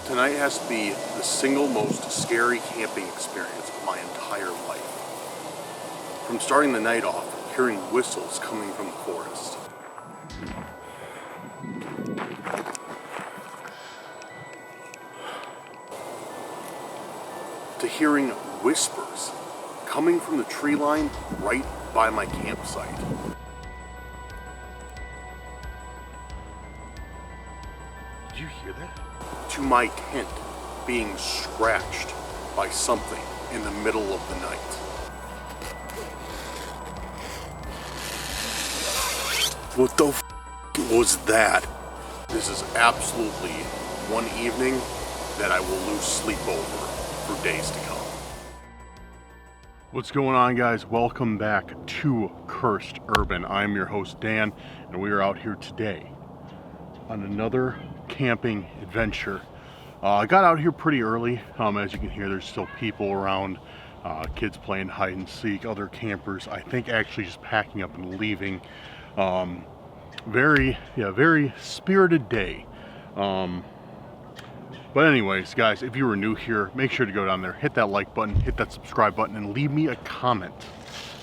Tonight has to be the single most scary camping experience of my entire life. From starting the night off, hearing whistles coming from the forest. To hearing whispers coming from the tree line right by my campsite. Did you hear that? To my tent being scratched by something in the middle of the night. What the f was that? This is absolutely one evening that I will lose sleep over for days to come. What's going on, guys? Welcome back to Cursed Urban. I'm your host, Dan, and we are out here today on another camping adventure. I got out here pretty early. As you can hear, there's still people around, kids playing hide and seek, other campers, I think actually just packing up and leaving. Very spirited day. But anyways, guys, if you were new here, make sure to go down there, hit that like button, hit that subscribe button, and leave me a comment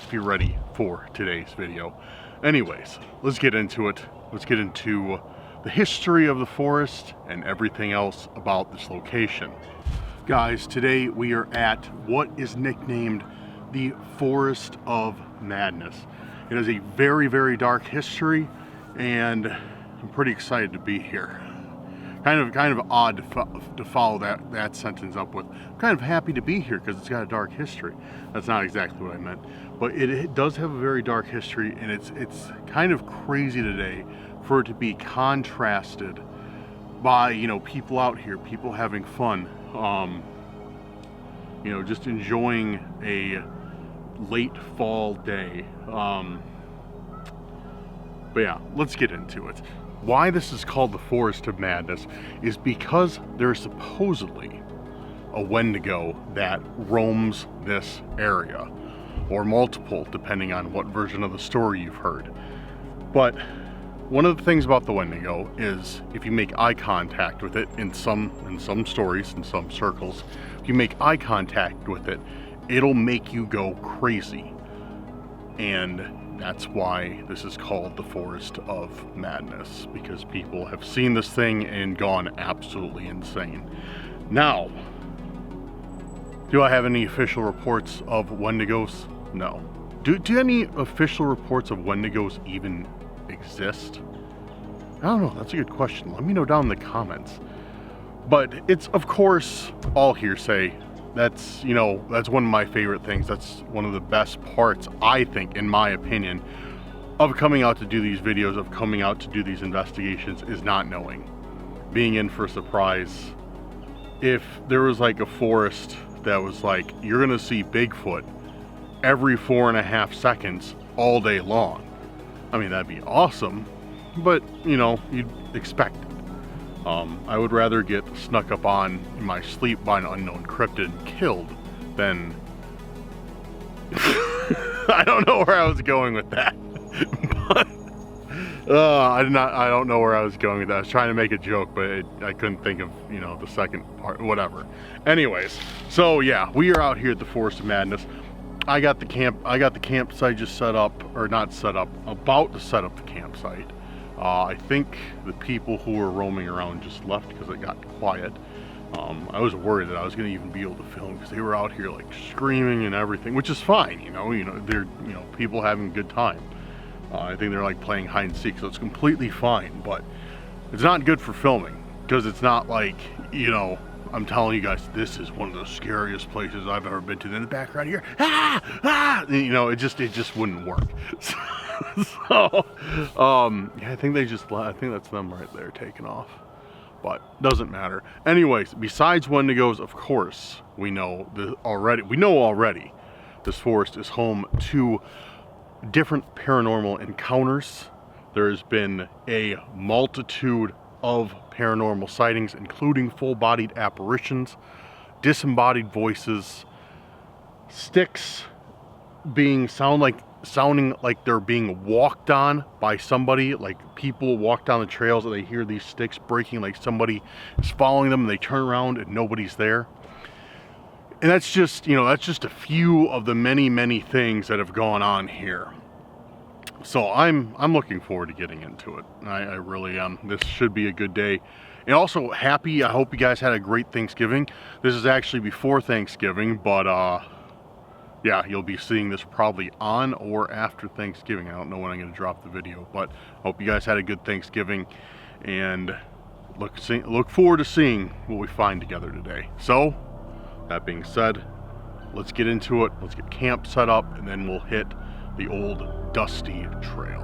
if you're ready for today's video. Anyways, let's get into it. Let's get into the history of the forest and everything else about this location. Guys, today we are at what is nicknamed the Forest of Madness. It has a very dark history, and I'm pretty excited to be here. Kind of odd to follow that sentence up with. I'm kind of happy to be here because it's got a dark history. That's not exactly what I meant, but it does have a very dark history, and it's kind of crazy today for it to be contrasted by, you know, people out here, people having fun, you know, just enjoying a late fall day. But yeah, let's get into it. Why this is called the Forest of Madness is because there's supposedly a Wendigo that roams this area, or multiple, depending on what version of the story you've heard. But one of the things about the Wendigo is if you make eye contact with it, in some stories, in some circles, if you make eye contact with it, it'll make you go crazy. And that's why this is called the Forest of Madness, because people have seen this thing and gone absolutely insane. Now, do I have any official reports of Wendigos? No. Do any official reports of Wendigos even exist? I don't know, that's a good question. Let me know down in the comments. But it's, of course, all hearsay. That's, you know, that's one of my favorite things. That's one of the best parts, I think, in my opinion, of coming out to do these videos, of coming out to do these investigations, is not knowing. Being in for a surprise. If there was like a forest that was like, you're gonna see Bigfoot every 4.5 seconds all day long, I mean, that'd be awesome, but, you know, you'd expect it. I would rather get snuck up on in my sleep by an unknown cryptid and killed than... I don't know where I was going with that. But, I don't know where I was going with that. I was trying to make a joke, but I couldn't think of, you know, the second part, whatever. Anyways, so yeah, we are out here at the Forest of Madness. I got the campsite just set up, or not set up, about to set up the campsite. I think the people who were roaming around just left because it got quiet. I was worried that I was going to even be able to film because they were out here like screaming and everything, which is fine, you know, they're, you know, people having a good time. I think they're like playing hide and seek, so it's completely fine, but it's not good for filming because it's not like, you know, I'm telling you guys, this is one of the scariest places I've ever been to. In the background here, you know, it just wouldn't work. So, yeah, I think that's them right there taking off, but doesn't matter. Anyways, besides Wendigos, of course, we know already this forest is home to different paranormal encounters. There's been a multitude of paranormal sightings, including full-bodied apparitions, disembodied voices, sticks sound like sounding like they're being walked on by somebody, like people walk down the trails and they hear these sticks breaking, like somebody is following them, and they turn around and nobody's there. And that's just, you know, that's just a few of the many things that have gone on here. So I'm looking forward to getting into it. I really am. This should be a good day. And also happy, I hope you guys had a great Thanksgiving. This is actually before Thanksgiving, but yeah, you'll be seeing this probably on or after Thanksgiving. I don't know when I'm going to drop the video, but hope you guys had a good Thanksgiving, and look forward to seeing what we find together today. So that being said, let's get into it. Let's get camp set up, and then we'll hit the old dusty trail.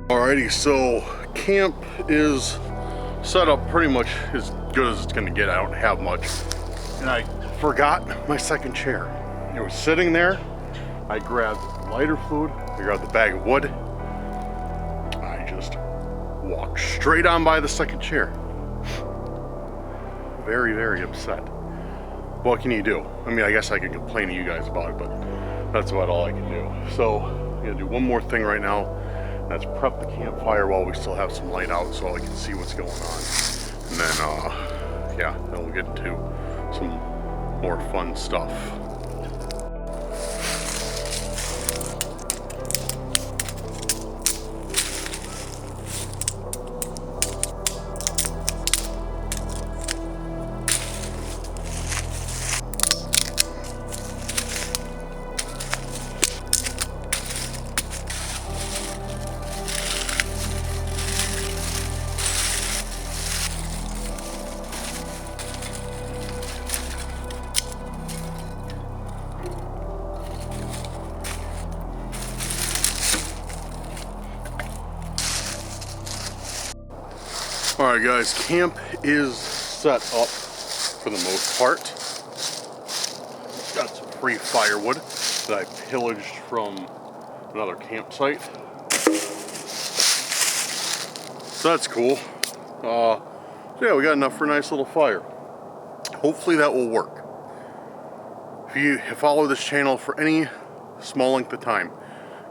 Alrighty, so camp is set up pretty much as good as it's gonna get. I don't have much. And I forgot my second chair. It was sitting there. I grabbed lighter fluid, I grabbed the bag of wood. I just walked straight on by the second chair. Very upset. What can you do? I mean, I guess I could complain to you guys about it, but that's about all I can do. So I'm gonna do one more thing right now. That's prep the campfire while we still have some light out so I can see what's going on. And then, yeah, then we'll get into some more fun stuff. Alright guys, camp is set up for the most part. Got some free firewood that I pillaged from another campsite. So that's cool. So yeah, we got enough for a nice little fire. Hopefully that will work. If you have followed this channel for any small length of time,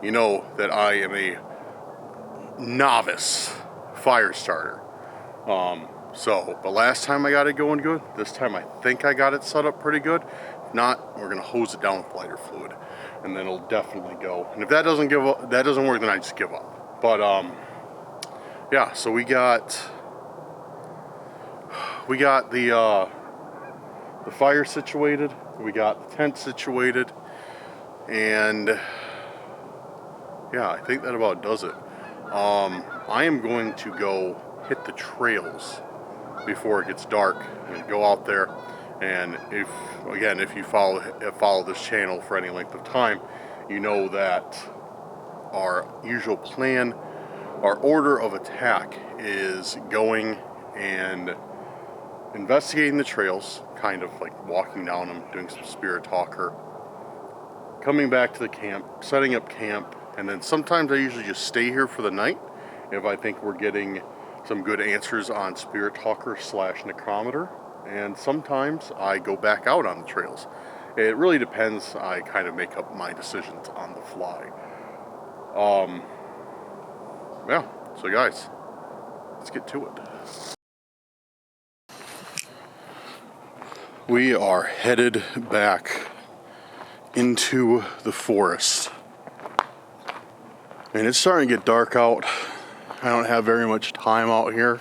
you know that I am a novice fire starter. But last time I got it going good. This time I think I got it set up pretty good. If not, we're gonna hose it down with lighter fluid, and then it'll definitely go. And if that doesn't work, then I just give up. But yeah. So we got the fire situated. We got the tent situated, and yeah, I think that about does it. I am going to go hit the trails before it gets dark. I'm gonna go out there, and if you follow this channel for any length of time, you know that our usual plan, our order of attack is going and investigating the trails, kind of like walking down them, doing some spirit talker, coming back to the camp, setting up camp, and then sometimes I usually just stay here for the night if I think we're getting some good answers on spirit talker / necrometer, and sometimes I go back out on the trails. It really depends. I kind of make up my decisions on the fly. Yeah, so guys, let's get to it. We are headed back into the forest. And it's starting to get dark out. I don't have very much time out here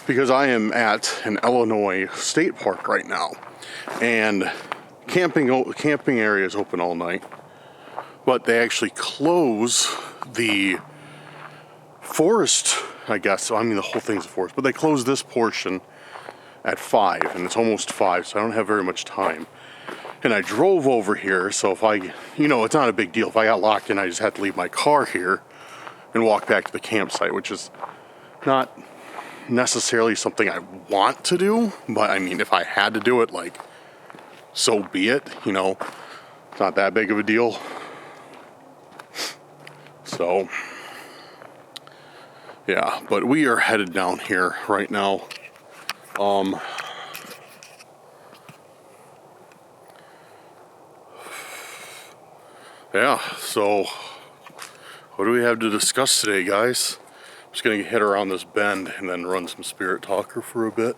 because I am at an Illinois state park right now. And camping area is open all night. But they actually close the forest, I guess. I mean, the whole thing's a forest. But they close this portion at 5, and it's almost 5, so I don't have very much time. And I drove over here, so if I, it's not a big deal. If I got locked in, I just have to leave my car here and walk back to the campsite, which is not necessarily something I want to do, but I mean, if I had to do it, like, so be it, it's not that big of a deal. So, yeah, but we are headed down here right now. Yeah, so what do we have to discuss today, guys? I'm just gonna hit around this bend and then run some Spirit Talker for a bit.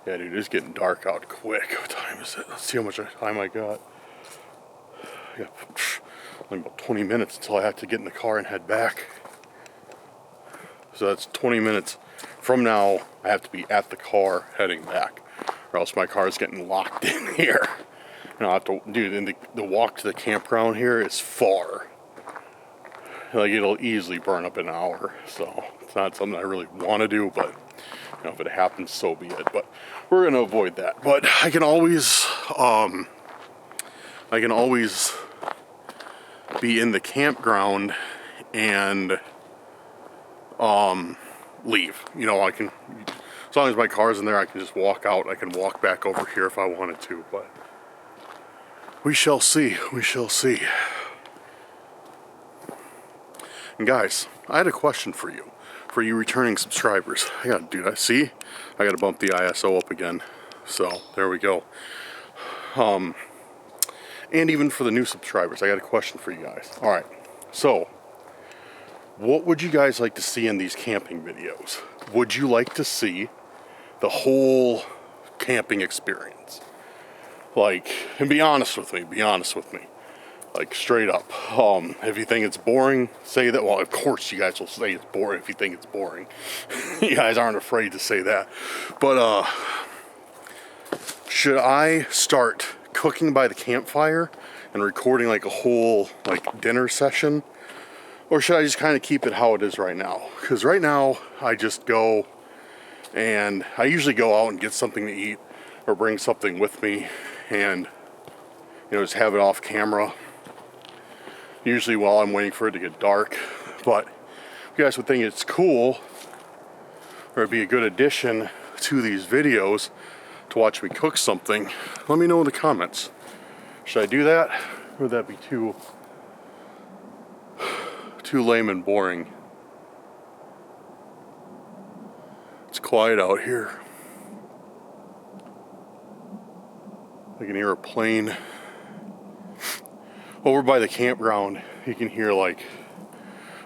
Yeah, dude, it's getting dark out quick. What time is it? Let's see how much time I got. Yeah, only about 20 minutes until I have to get in the car and head back. So that's 20 minutes from now. I have to be at the car heading back, or else my car is getting locked in here. And I'll have to, dude, and the walk to the campground here is far. Like, it'll easily burn up an hour. So it's not something I really want to do, but if it happens, so be it. But we're gonna avoid that. But I can always be in the campground and leave. I can, as long as my car's in there, I can just walk out. I can walk back over here if I wanted to, but we shall see. We shall see. And guys, I had a question for you returning subscribers. I gotta bump the ISO up again. So there we go. And even for the new subscribers, I got a question for you guys. All right, so what would you guys like to see in these camping videos? Would you like to see the whole camping experience? Like, and be honest with me. Like, straight up. If you think it's boring, say that. Well, of course you guys will say it's boring if you think it's boring. You guys aren't afraid to say that. But, should I start cooking by the campfire and recording like a whole, like, dinner session? Or should I just kind of keep it how it is right now? Because right now, I just go and I usually go out and get something to eat or bring something with me and, just have it off camera. Usually while I'm waiting for it to get dark. But if you guys would think it's cool or it'd be a good addition to these videos to watch me cook something, let me know in the comments. Should I do that? Or would that be too lame and boring? It's quiet out here. I can hear a plane. Over by the campground, you can hear like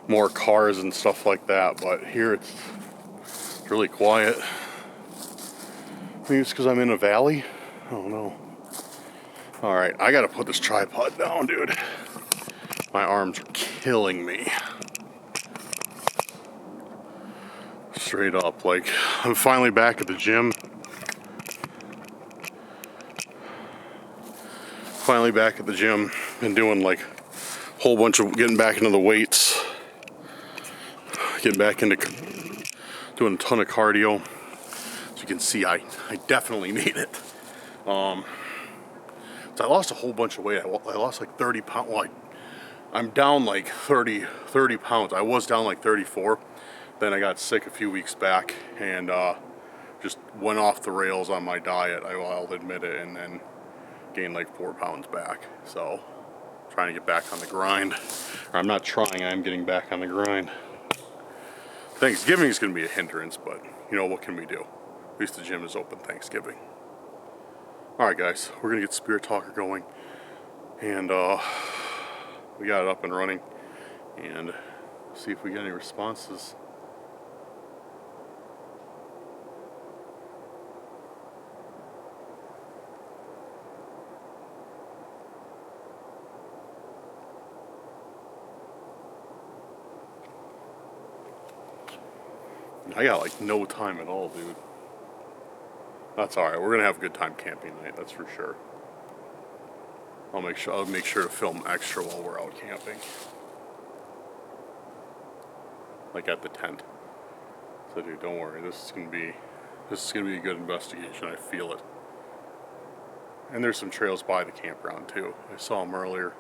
more cars and stuff like that, but here it's really quiet. Maybe it's because I'm in a valley? I don't know. Alright, I gotta put this tripod down, dude. My arms are killing me. Straight up, like, I'm finally back at the gym. Been doing like a whole bunch of getting back into the weights. Getting back into doing a ton of cardio. As you can see, I definitely need it. So I lost a whole bunch of weight. I lost like 30 pounds. Well, I'm down like 30 pounds. I was down like 34. Then I got sick a few weeks back and just went off the rails on my diet. I'll admit it, and then gained like 4 pounds back. So trying to get back on the grind. Or I'm not trying, I'm getting back on the grind. Thanksgiving is going to be a hindrance, but what can we do? At least the gym is open Thanksgiving. Alright guys, we're going to get Spirit Talker going. And we got it up and running. and see if we get any responses. I got like no time at all, dude. That's alright, we're gonna have a good time camping tonight, that's for sure. I'll make sure to film extra while we're out camping. Like at the tent. So dude, don't worry, this is gonna be a good investigation, I feel it. And there's some trails by the campground too. I saw them earlier.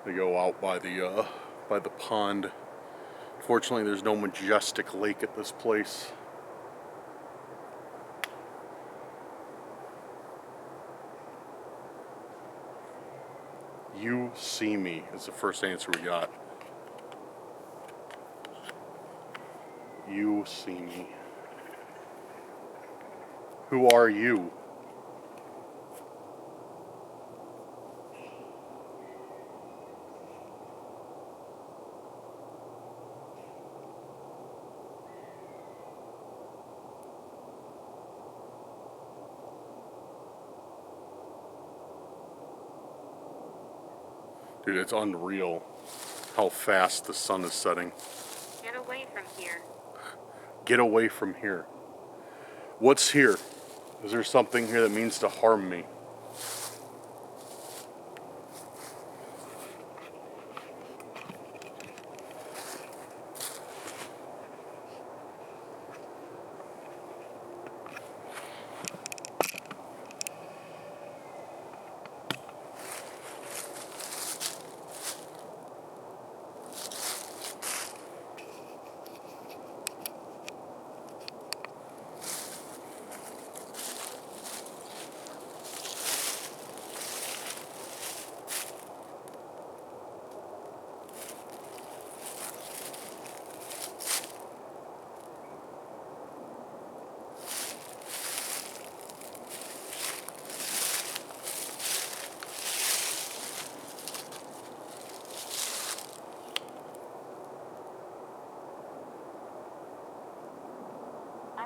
They go out by the pond. Fortunately, there's no majestic lake at this place. You see me is the first answer we got. You see me. Who are you? Dude, it's unreal how fast the sun is setting. Get away from here. Get away from here. What's here? Is there something here that means to harm me?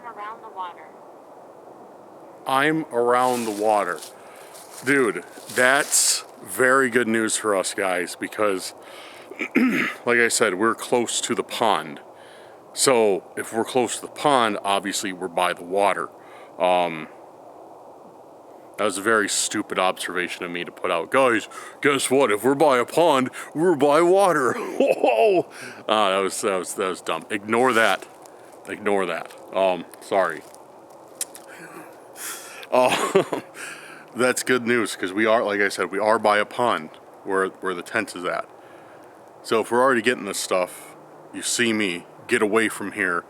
Around the water. I'm around the water. Dude, that's very good news for us guys because, like I said, we're close to the pond. So if we're close to the pond, obviously we're by the water. That was a very stupid observation of me to put out. Guys, guess what? If we're by a pond, we're by water. Whoa! That was dumb. Ignore that. Ignore that. Sorry. That's good news because we are, like I said, we are by a pond where the tent is at. So if we're already getting this stuff, you see me, get away from here.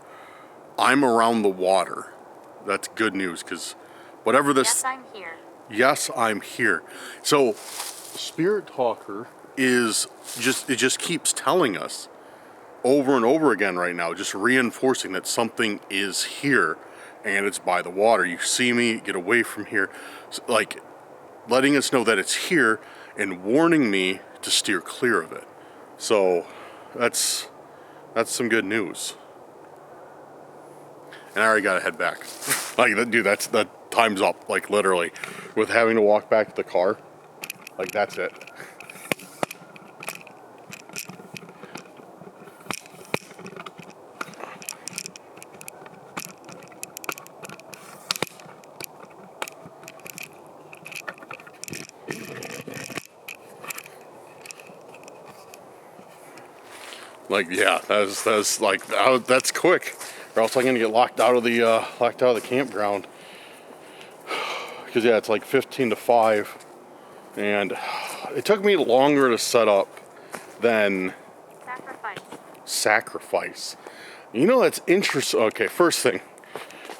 I'm around the water. That's good news because whatever this... Yes, I'm here. Yes, I'm here. So Spirit Talker is just keeps telling us over and over again right now, just reinforcing that something is here and it's by the water. You see me, get away from here. Like letting us know that it's here and warning me to steer clear of it. So that's some good news. And I already gotta head back. Like, dude, that time's up, like literally. With having to walk back to the car, like that's it. Like, yeah, that's like, that's quick. Or else I'm gonna get locked out of the campground. Because yeah, it's like 15 to 5, and it took me longer to set up than sacrifice. You know, that's interesting. Okay, first thing,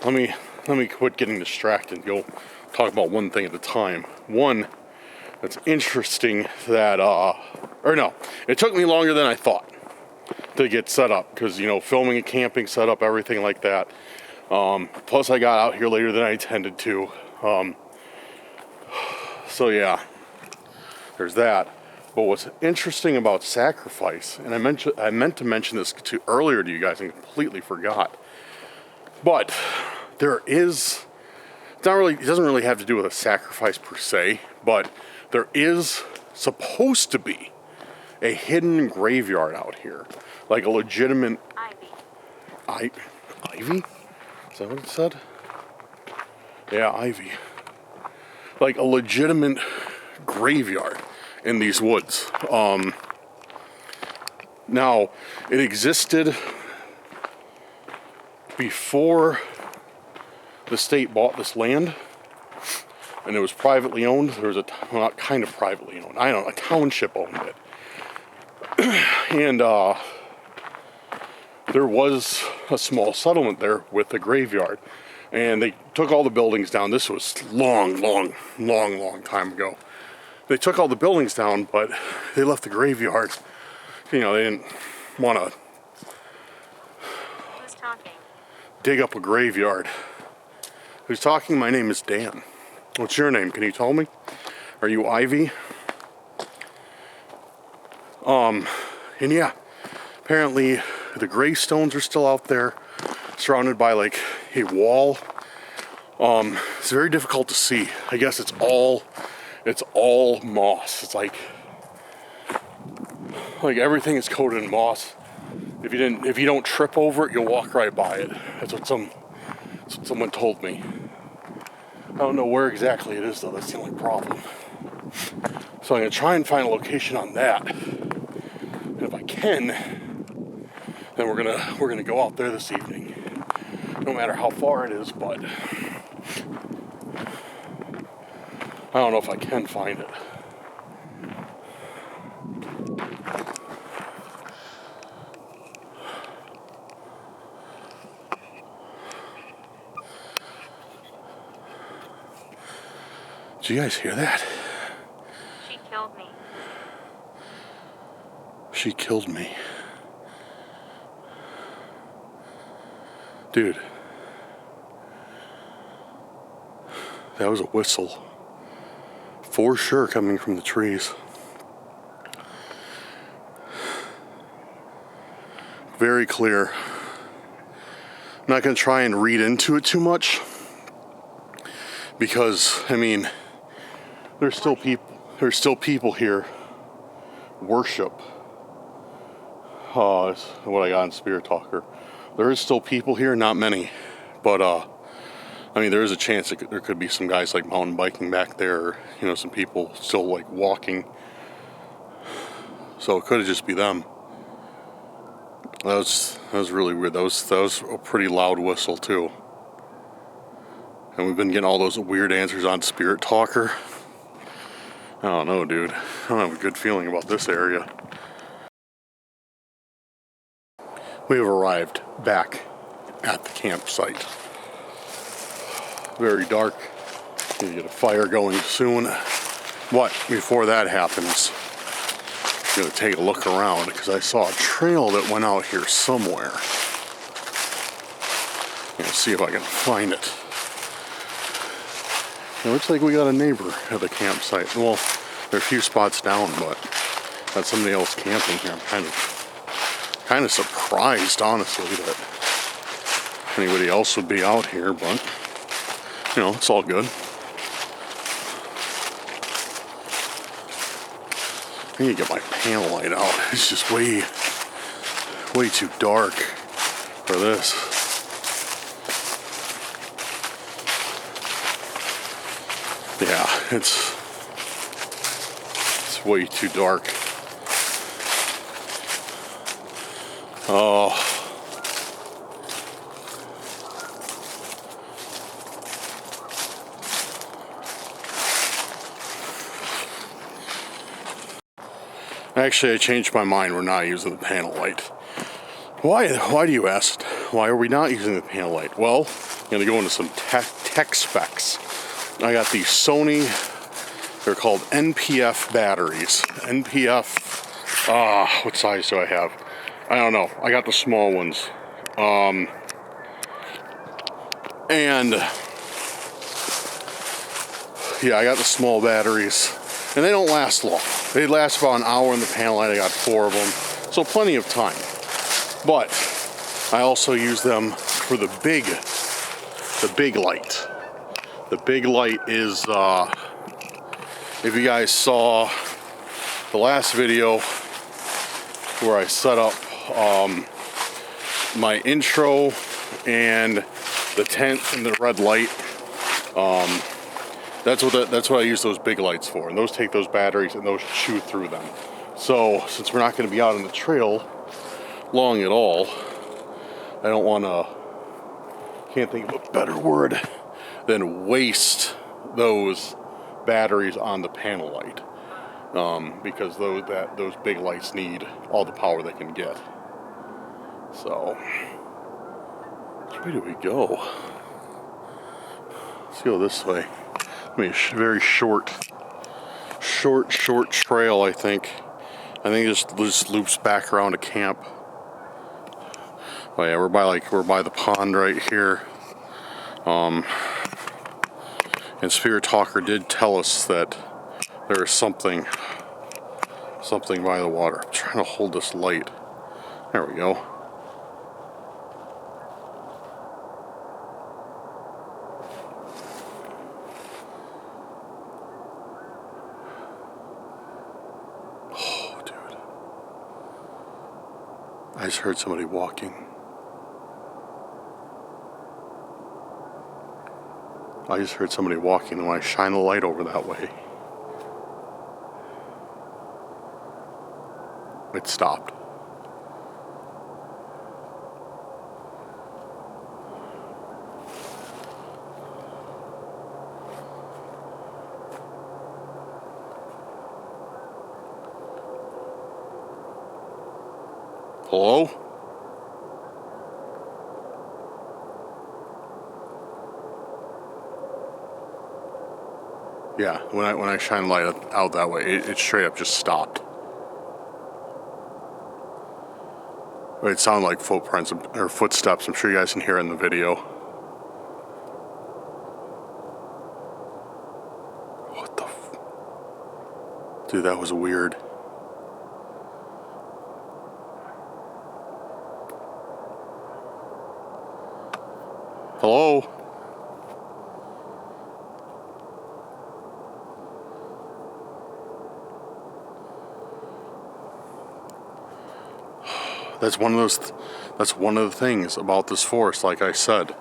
let me quit getting distracted and go talk about one thing at a time. One, that's interesting that or no, it took me longer than I thought to get set up because, you know, filming a camping setup, everything like that. Plus I got out here later than I intended to. So yeah, there's that. But what's interesting about sacrifice, and I meant to mention this earlier to you guys and completely forgot. But it doesn't really have to do with a sacrifice per se, but there is supposed to be a hidden graveyard out here. Like a legitimate... Ivy. Ivy? Is that what it said? Yeah, ivy. Like a legitimate graveyard in these woods. Now, it existed before the state bought this land, and it was privately owned. There was not kind of privately owned. I don't know, a township owned it. And there was a small settlement there with a graveyard. And they took all the buildings down. This was long time ago. They took all the buildings down, but they left the graveyard. You know, they didn't want to Who's talking? dig up a graveyard. Who's talking? My name is Dan. What's your name? Can you tell me? Are you Ivy? And yeah, apparently the gravestones are still out there, surrounded by like a wall. It's very difficult to see. I guess it's all moss. It's like everything is coated in moss. If you don't trip over it, you'll walk right by it. That's what someone told me. I don't know where exactly it is though. That's the only problem. So I'm gonna try and find a location on that. And if I can, then we're gonna go out there this evening. No matter how far it is, but I don't know if I can find it. Did you guys hear that? She killed me. She killed me. Dude. That was a whistle. For sure coming from the trees. Very clear. I'm not going to try and read into it too much. Because, I mean, there's still people here. Worship. Is what I got in Spirit Talker. There is still people here, not many. But, I mean, there is a chance that there could be some guys like mountain biking back there. You know, some people still like walking. So it could just be them. That was really weird. That was a pretty loud whistle too. And we've been getting all those weird answers on Spirit Talker. I don't know, dude. I don't have a good feeling about this area. We have arrived back at the campsite. Very dark. Gonna get a fire going soon. But before that happens, I'm gonna take a look around because I saw a trail that went out here somewhere. Gonna see if I can find it. It looks like we got a neighbor at the campsite. Well, there are a few spots down, but that's somebody else camping here. I'm kind of surprised, honestly, that anybody else would be out here, but you know, it's all good. I need to get my panel light out. It's just way too dark for this. Yeah, it's way too dark. Oh. Actually, I changed my mind. We're not using the panel light. Why do you ask? Why are we not using the panel light? Well, I'm going to go into some tech specs. I got these Sony, they're called NPF batteries. NPF, what size do I have? I don't know. I got the small ones. And yeah, I got the small batteries, and they don't last long. They last about an hour in the panel light. I got 4 of them, so plenty of time. But I also use them for the big light. The big light is, if you guys saw the last video where I set up my intro and the tent and the red light, that's what I use those big lights for, and those take those batteries and those chew through them. So since we're not going to be out on the trail long at all, I don't want to, can't think of a better word than waste those batteries on the panel light, because those big lights need all the power they can get. So which way do we go? Let's go this way. I mean, very short trail. I think it just loops back around to camp. Oh yeah, we're by the pond right here. And Spirit Talker did tell us that there is something by the water. I'm trying to hold this light. There we go. Oh, dude. I just heard somebody walking. I just heard somebody walking, and when I shine the light over that way, it stopped. Hello? Yeah, when I shine light out that way, it straight up just stopped. It sounded like footprints or footsteps. I'm sure you guys can hear it in the video. What the dude, that was weird. Hello? That's one of the things about this forest, like I said.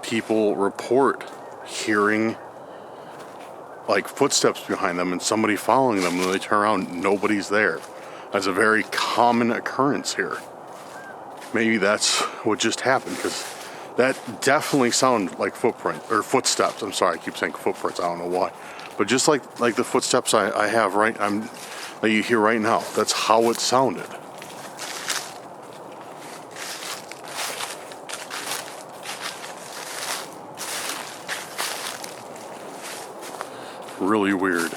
People report hearing like footsteps behind them and somebody following them, and they turn around, nobody's there. That's a very common occurrence here. Maybe that's what just happened, because that definitely sounded like footsteps. I'm sorry, I keep saying footprints, I don't know why. But just like the footsteps I have that you hear right now, that's how it sounded. Really weird.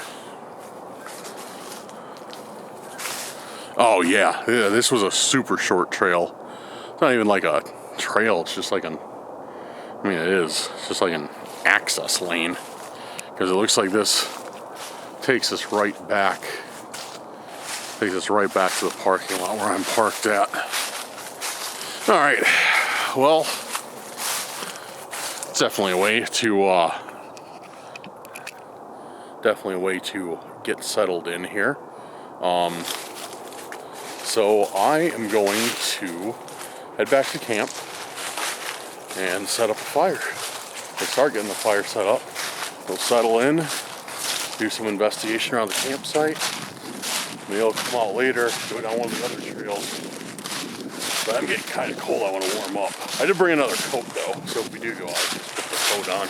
Oh yeah, this was a super short trail. It's not even like a trail, it's just like it is. It's just like an access lane. Because it looks like this takes us right back to the parking lot where I'm parked at. Alright, well, it's definitely a way to get settled in here. So I am going to head back to camp and set up a fire. We'll start getting the fire set up. We'll settle in, do some investigation around the campsite. Maybe I'll come out later, go down one of the other trails. But I'm getting kind of cold, I want to warm up. I did bring another coat though, so if we do go out, just put the coat on.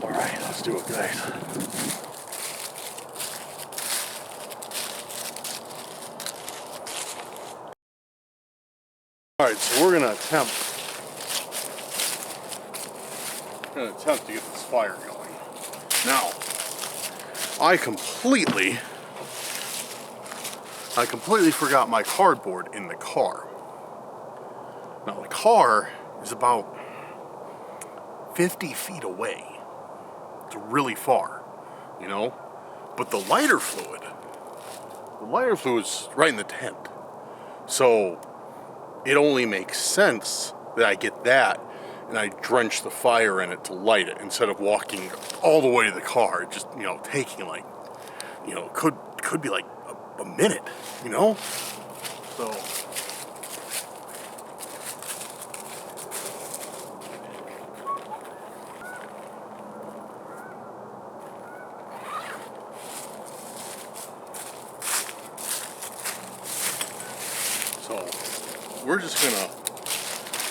Alright, let's do it, guys. Alright, so we're gonna attempt to get this fire going. Now, I completely forgot my cardboard in the car. Now the car is about 50 feet away. It's really far. you know? But the lighter fluid's right in the tent. So it only makes sense that I get that and I drench the fire in it to light it instead of walking all the way to the car. Just, you know, taking like, you know, could be like a minute, you know? So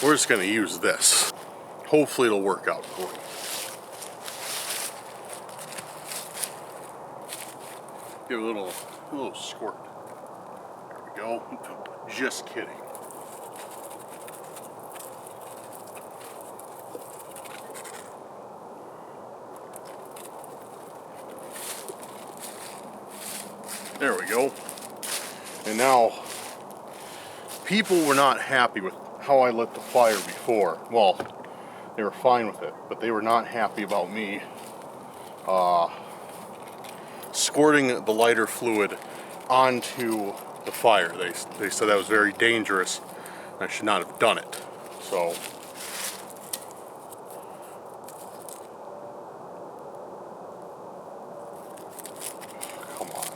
we're just gonna use this. Hopefully it'll work out great. Give it a little squirt. There we go. Just kidding. There we go. And now, people were not happy with how I lit the fire before. Well, they were fine with it, but they were not happy about me squirting the lighter fluid onto the fire. They said that was very dangerous. I should not have done it. So come on.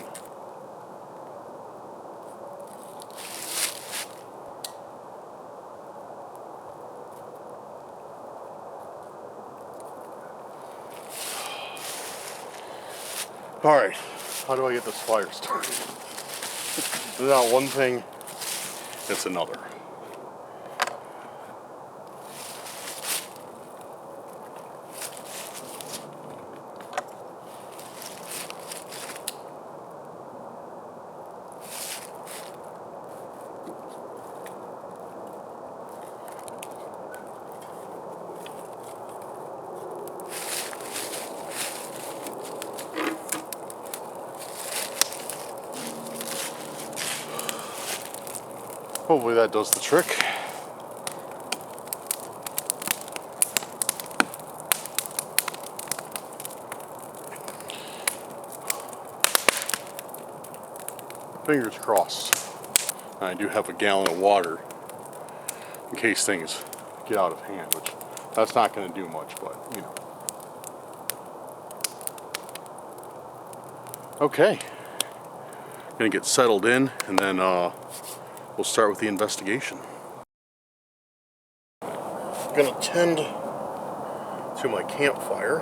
All right, how do I get this fire started? It's not one thing, it's another. Hopefully that does the trick. Fingers crossed. I do have a gallon of water in case things get out of hand, which that's not going to do much, but you know. Okay. Gonna get settled in and then we'll start with the investigation. I'm gonna tend to my campfire,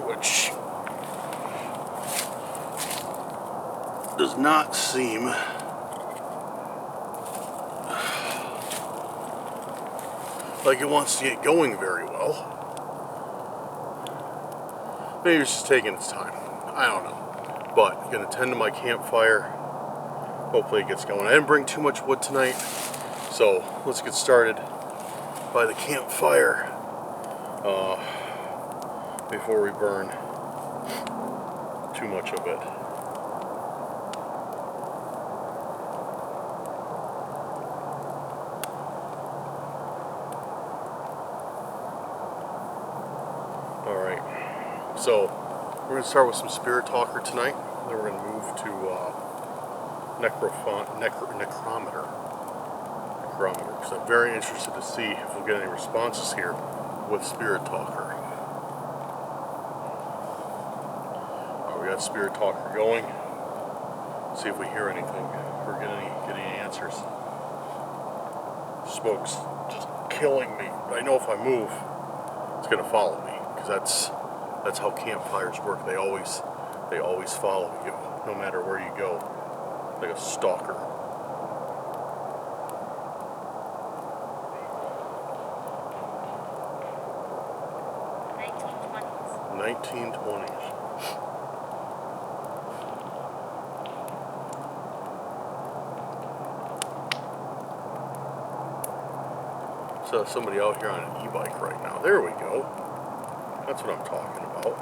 which does not seem like it wants to get going very well. Maybe it's just taking its time. I don't know. But I'm gonna tend to my campfire. Hopefully it gets going. I didn't bring too much wood tonight, so let's get started by the campfire before we burn too much of it. Alright, so we're going to start with some Spirit Talker tonight, then we're going to move to necrometer, because I'm very interested to see if we'll get any responses here with Spirit Talker. We got Spirit Talker going. See if we hear anything or get any answers. Smoke's just killing me. But I know if I move, it's gonna follow me, because that's how campfires work. They always follow you, no matter where you go, like a stalker. '1920s. So somebody out here on an e-bike right now. There we go. That's what I'm talking about.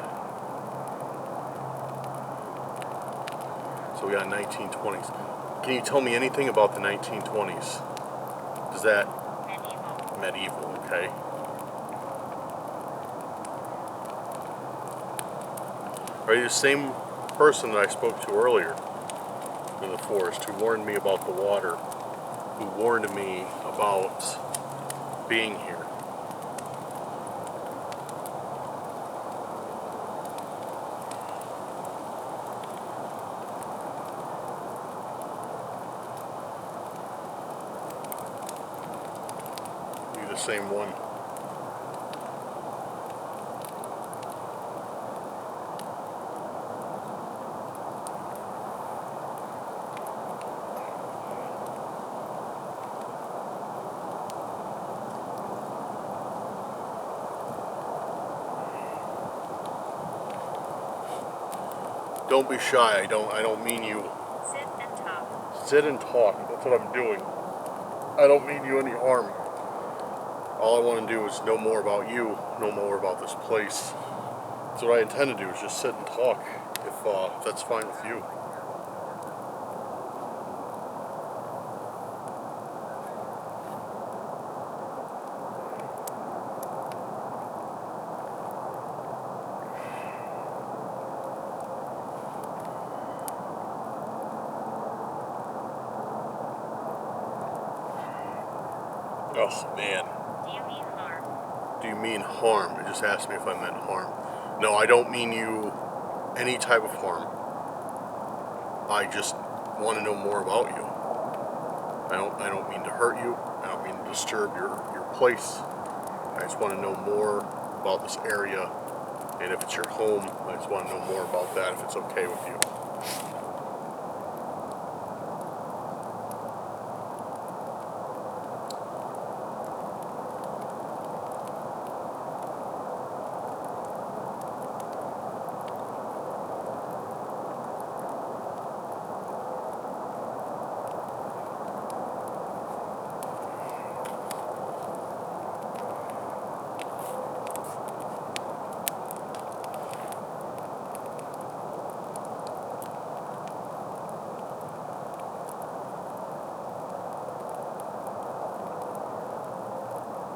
So we got 1920s. Can you tell me anything about the 1920s? Is that medieval? Okay. Are you the same person that I spoke to earlier in the forest who warned me about the water, who warned me about being here? You the same one? Don't be shy. I don't mean you. Sit and talk. Sit and talk. That's what I'm doing. I don't mean you any harm. All I want to do is know more about you, know more about this place. That's what I intend to do, is just sit and talk, if that's fine with you. Oh, man. Do you mean harm? Do you mean harm? It just asked me if I meant harm. No, I don't mean you any type of harm. I just want to know more about you. I don't mean to hurt you. I don't mean to disturb your place. I just want to know more about this area. And if it's your home, I just want to know more about that, if it's okay with you.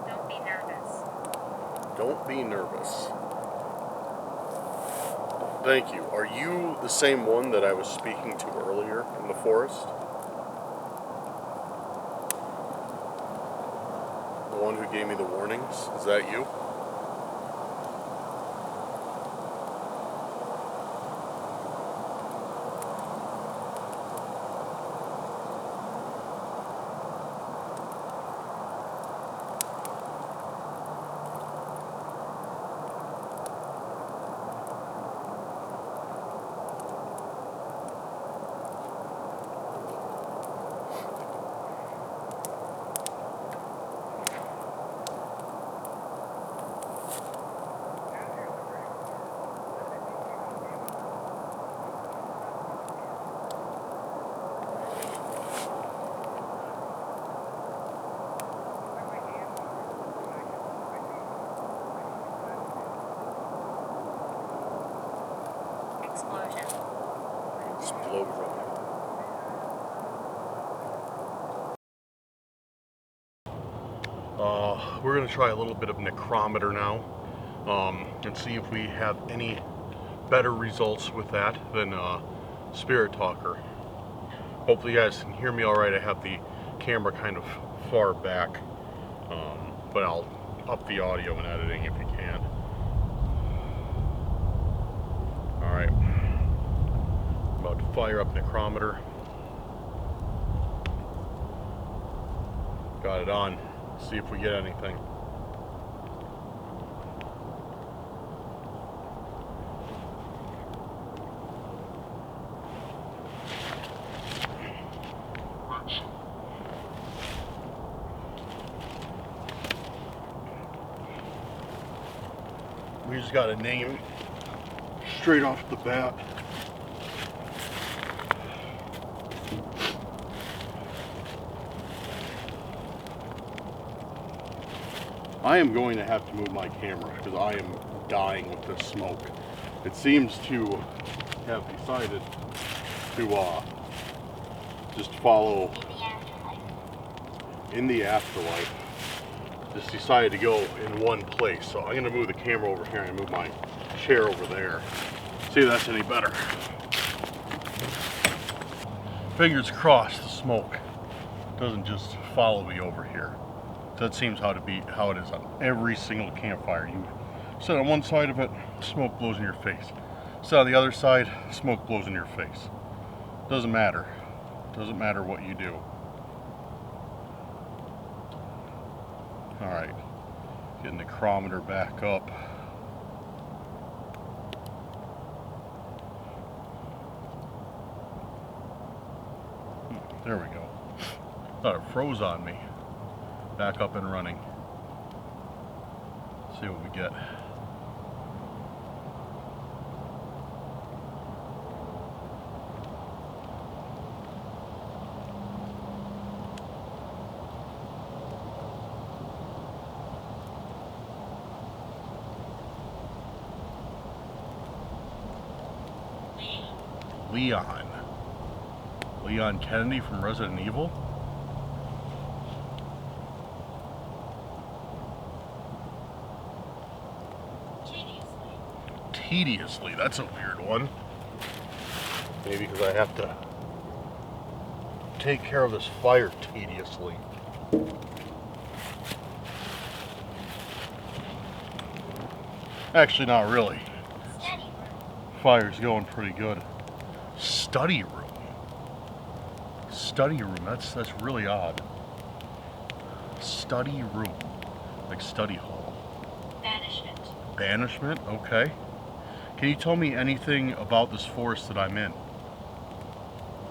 Don't be nervous. Don't be nervous. Thank you. Are you the same one that I was speaking to earlier in the forest? The one who gave me the warnings? Is that you? Explosion. Explosion. We're going to try a little bit of necrometer now, and see if we have any better results with that than Spirit Talker. Hopefully you guys can hear me alright. I have the camera kind of far back, but I'll up the audio and editing if you can. Alright, about to fire up necrometer. Got it on. See if we get anything. We just got a name straight off the bat. I am going to have to move my camera because I am dying with this smoke. It seems to have decided to just follow in the afterlife. Just decided to go in one place. So I'm going to move the camera over here and move my chair over there See if that's any better. Fingers crossed the smoke doesn't just follow me over here. That seems how it is on every single campfire. You sit on one side of it, smoke blows in your face. Sit on the other side, smoke blows in your face. Doesn't matter. Doesn't matter what you do. Alright, getting the chronometer back up. There we go. Thought it froze on me. Back up and running. See what we get. Leon Kennedy from Resident Evil. Tediously, that's a weird one. Maybe because I have to take care of this fire tediously. Actually, not really. Fire's going pretty good. Study room. Study room, that's really odd. Study room. Like study hall. Banishment. Banishment? Okay. Can you tell me anything about this forest that I'm in?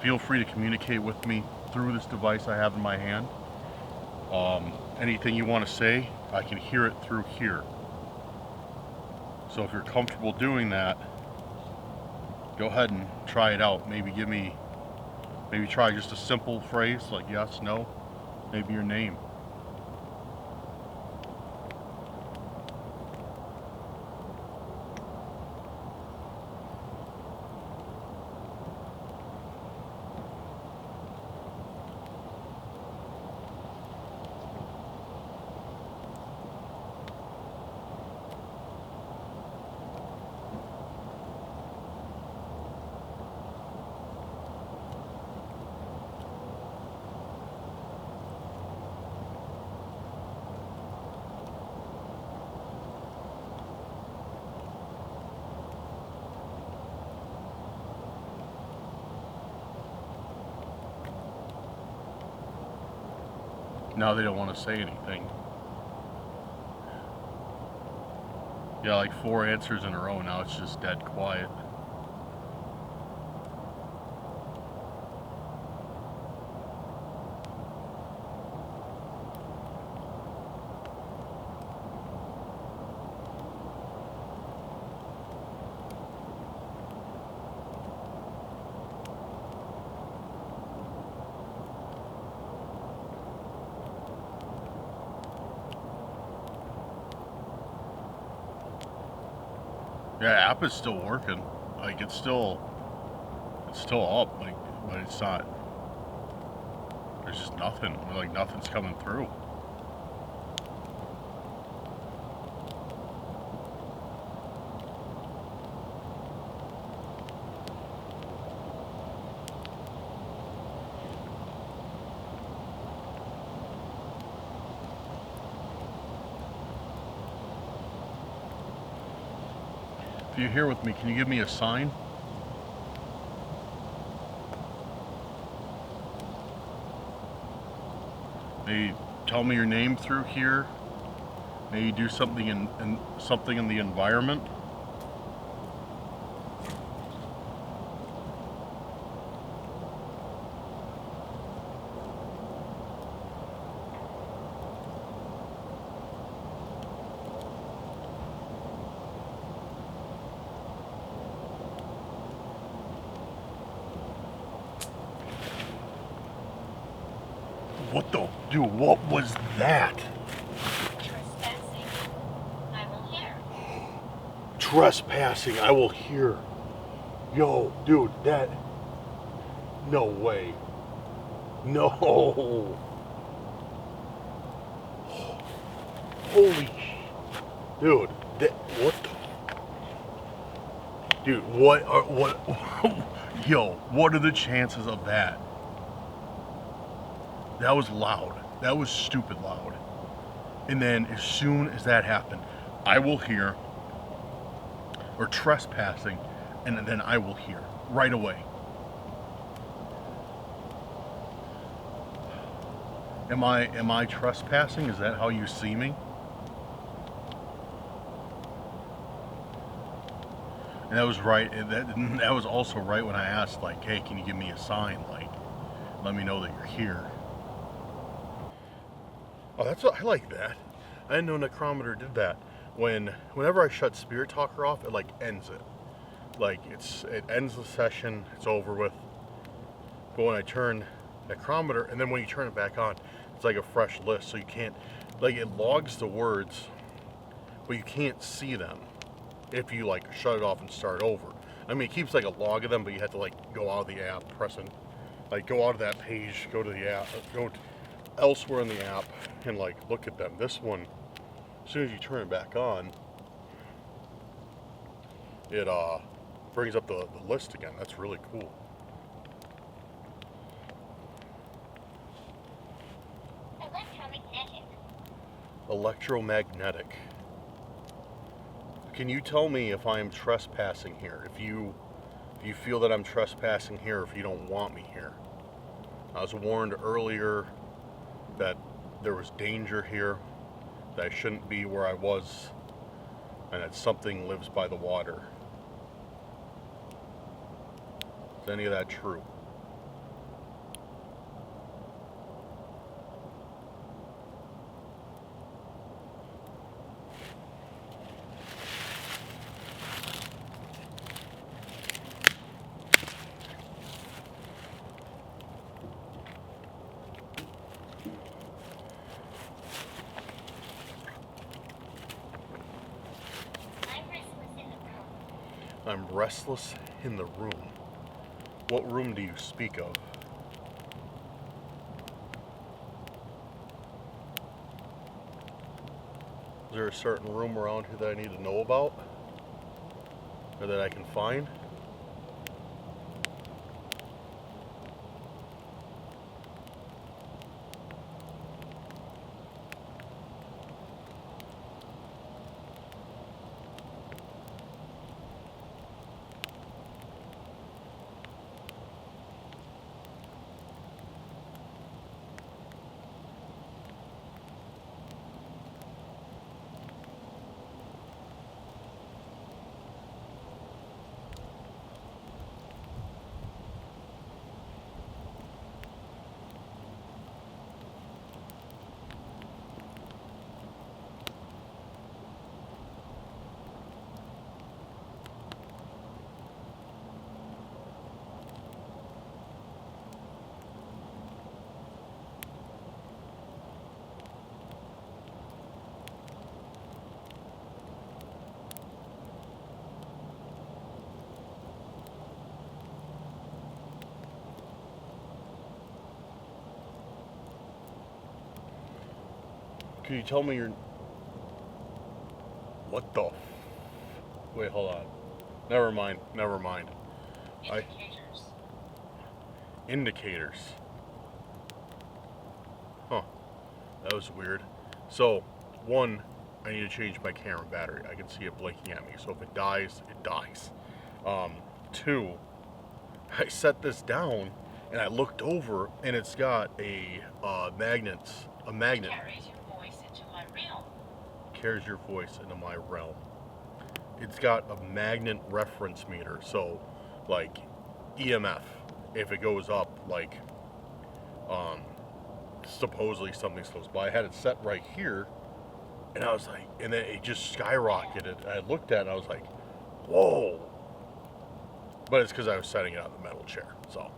Feel free to communicate with me through this device I have in my hand. Anything you want to say, I can hear it through here. So if you're comfortable doing that, go ahead and try it out. Maybe try just a simple phrase like yes, no, maybe your name. Now they don't want to say anything. Yeah, like 4 answers in a row, now it's just dead quiet. Yeah, app is still working. Like it's still up, like, but it's not. There's just nothing. Like nothing's coming through. If you're here with me, can you give me a sign? Maybe tell me your name through here. Maybe do something in the environment. What the? Dude, what was that? Trespassing. I will hear. Trespassing, I will hear. Yo, dude, that... No way. No. Holy... Dude, that... What the... Dude, yo, what are the chances of that? That was loud. That was stupid loud. And then as soon as that happened, I will hear, or trespassing, and then I will hear right away. Am I trespassing? Is that how you see me? And that was right. That was also right when I asked, like, hey, can you give me a sign? Like, let me know that you're here. Oh, that's what I like that. I didn't know Necrometer did that. Whenever I shut Spirit Talker off, it like ends it. Like it ends the session. It's over with. But when I turn Necrometer, and then when you turn it back on, it's like a fresh list. So you can't, like, it logs the words, but you can't see them if you like shut it off and start over. I mean, it keeps like a log of them, but you have to like go out of the app, go out of that page, go to the app, go elsewhere in the app, and like look at them. This one, as soon as you turn it back on, it brings up the list again. That's really cool. Electromagnetic. Can you tell me if I am trespassing here? If you feel that I'm trespassing here, if you don't want me here. I was warned earlier that there was danger here, that I shouldn't be where I was, and that something lives by the water. Is any of that true? I'm restless in the room. What room do you speak of? Is there a certain room around here that I need to know about? Or that I can find? Can you tell me your... What the... Wait, hold on. Never mind. Indicators. Indicators. Huh. That was weird. So, one, I need to change my camera battery. I can see it blinking at me. So if it dies, it dies. Two, I set this down and I looked over and it's got a magnet. Carries your voice into my realm. Carries your voice into my realm. It's got a magnet reference meter, so like EMF, if it goes up, like supposedly something's close by. I had it set right here, and I was like, and then it just skyrocketed. I looked at it and I was like, whoa. But it's because I was setting it on the metal chair. So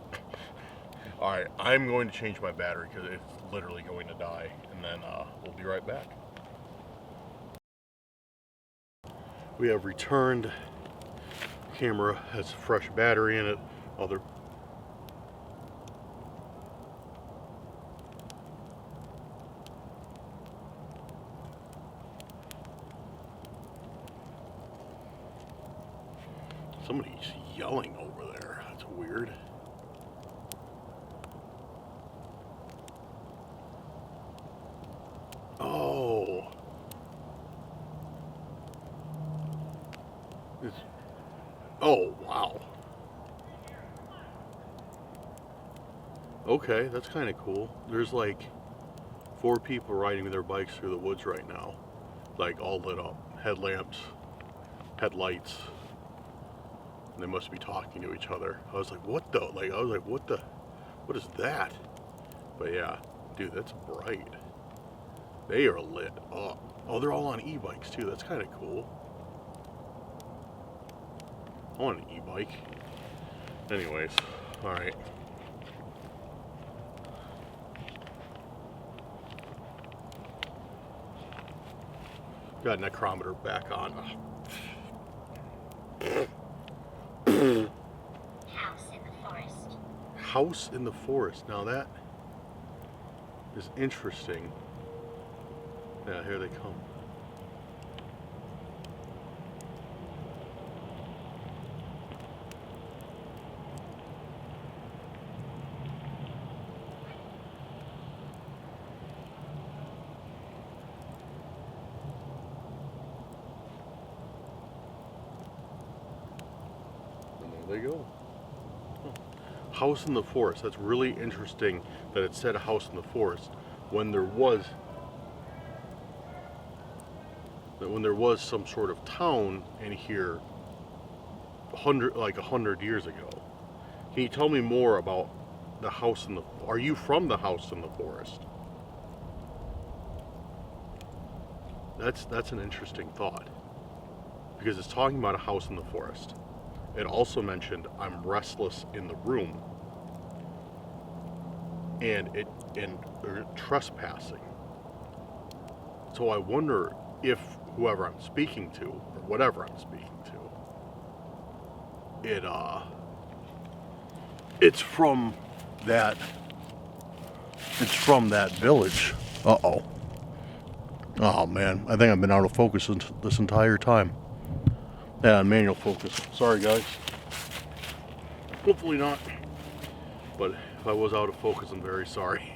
all right, I'm going to change my battery because it's literally going to die, and then we'll be right back. We have returned. Camera has a fresh battery in it. Other Somebody's yelling over there. That's weird. Oh. Oh, wow. Okay, that's kind of cool. There's like 4 people riding their bikes through the woods right now. Like all lit up. Headlamps, headlights. And they must be talking to each other. I was like, what the? Like, I was like, what is that? But yeah, dude, that's bright. They are lit up. Oh, they're all on e-bikes too. That's kind of cool. I want an e-bike. Anyways, alright. Got necrometer back on. House in the forest. House in the forest. Now that is interesting. Yeah, here they come. There they go. Huh. House in the forest. That's really interesting that it said a house in the forest when there was some sort of town in here 100 years ago. Can you tell me more about the house in the? Are you from the house in the forest? That's an interesting thought because it's talking about a house in the forest. It also mentioned I'm restless in the room and trespassing. So I wonder if whoever I'm speaking to or whatever I'm speaking to, it's from that village. Uh-oh. Oh man, I think I've been out of focus this entire time. Yeah, manual focus. Sorry guys. Hopefully not. But if I was out of focus, I'm very sorry.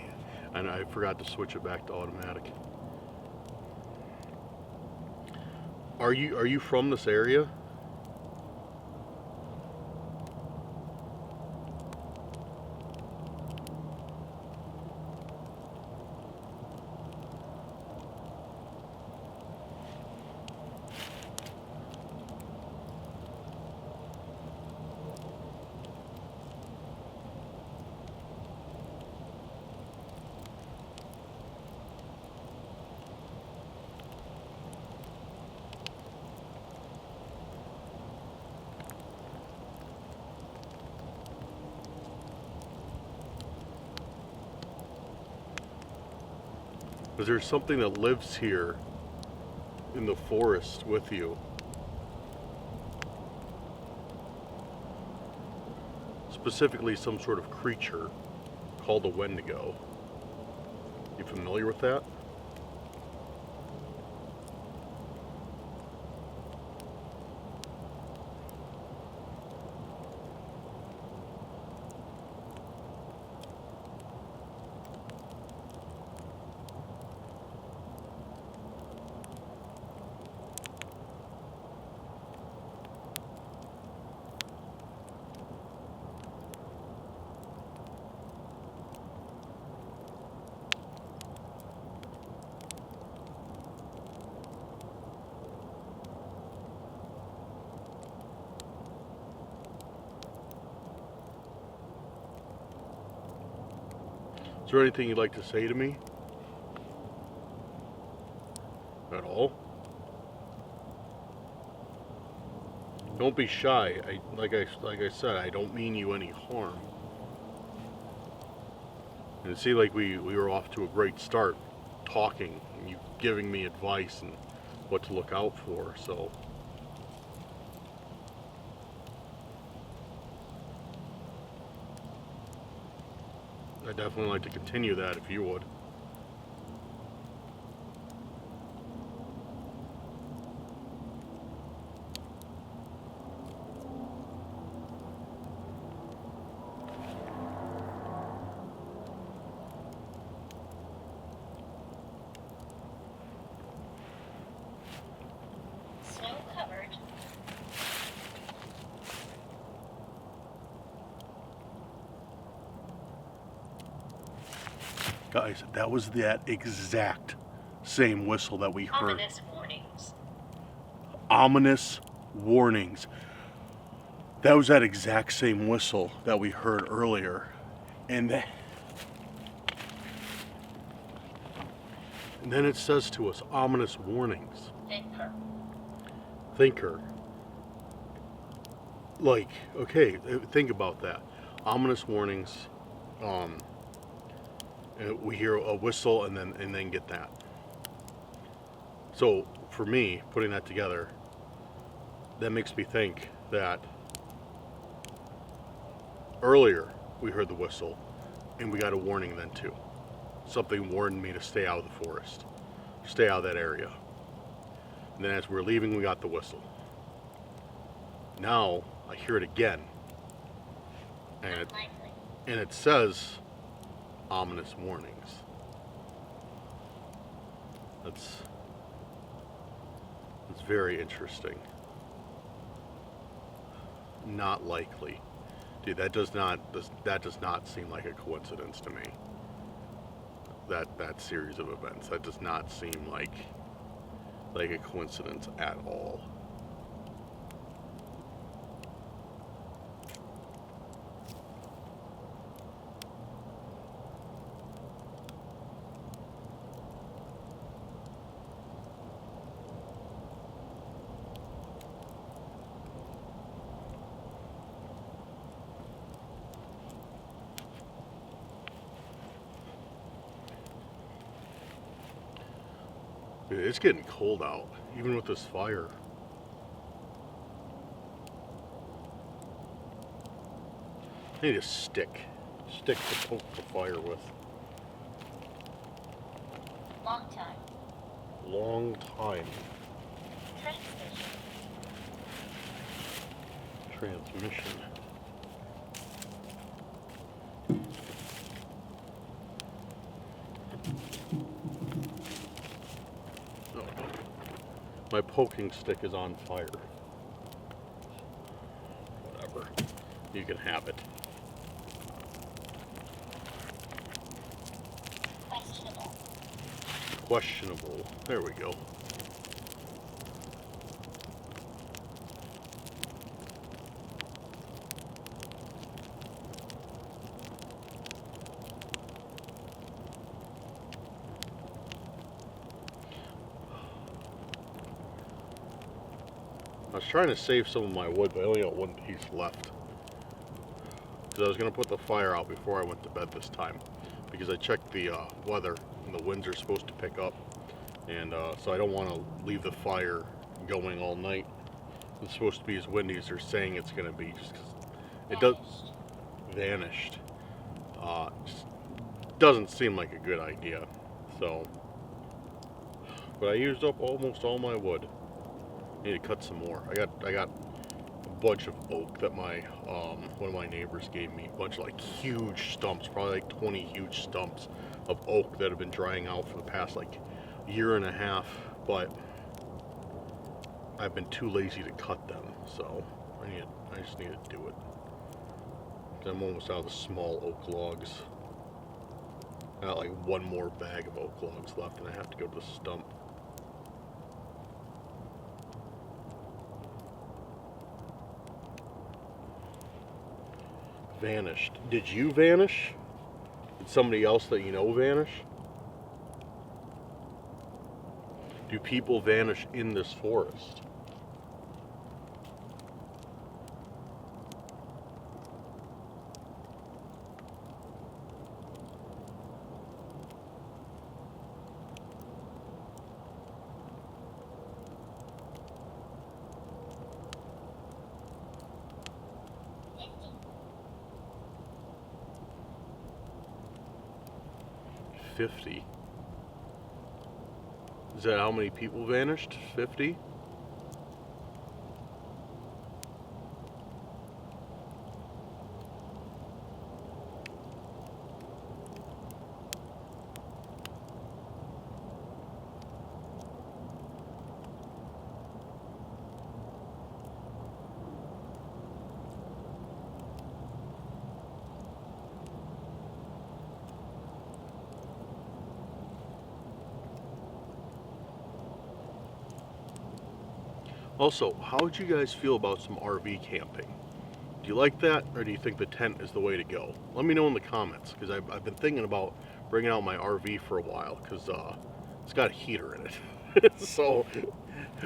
And I forgot to switch it back to automatic. Are you from this area? Is there something that lives here in the forest with you? Specifically some sort of creature called a Wendigo. You familiar with that? Is there anything you'd like to say to me? At all? Don't be shy. Like I said, I don't mean you any harm. And it seemed like we were off to a great start, talking, and you giving me advice and what to look out for. So I'd definitely like to continue that if you would. Guys, that was that exact same whistle that we heard. Ominous warnings. Ominous warnings. That was that exact same whistle that we heard earlier. And then it says to us, ominous warnings. Thinker. Like, okay, think about that. Ominous warnings. We hear a whistle and then get that. So for me, putting that together, that makes me think that earlier we heard the whistle and we got a warning then too. Something warned me to stay out of the forest, stay out of that area. And then as we're leaving, we got the whistle. Now I hear it again, and it says ominous warnings. That's very interesting. Not likely. Dude, that does not seem like a coincidence to me. That series of events, that does not seem like a coincidence at all. It's getting cold out, even with this fire. I need a stick to poke the fire with. Long time. Long time. Train station. Transmission. My poking stick is on fire. Whatever. You can have it. Questionable. Questionable. There we go. I was trying to save some of my wood, but I only got one piece left. Because I was going to put the fire out before I went to bed this time. Because I checked the weather, and the winds are supposed to pick up. And so I don't want to leave the fire going all night. It's supposed to be as windy as they're saying it's going to be. Just because it does... Vanished. Just doesn't seem like a good idea. So... But I used up almost all my wood. Need to cut some more. I got a bunch of oak that my one of my neighbors gave me. A bunch of like huge stumps, probably like 20 huge stumps of oak that have been drying out for the past like year and a half, but I've been too lazy to cut them, so I just need to do it. I'm almost out of the small oak logs. I got like one more bag of oak logs left, and I have to go to the stump. Vanished. Did you vanish? Did somebody else that you know vanish? Do people vanish in this forest? $50. Is that how many people vanished? 50? Also, how would you guys feel about some RV camping? Do you like that, or do you think the tent is the way to go? Let me know in the comments, because I've been thinking about bringing out my RV for a while, because it's got a heater in it. So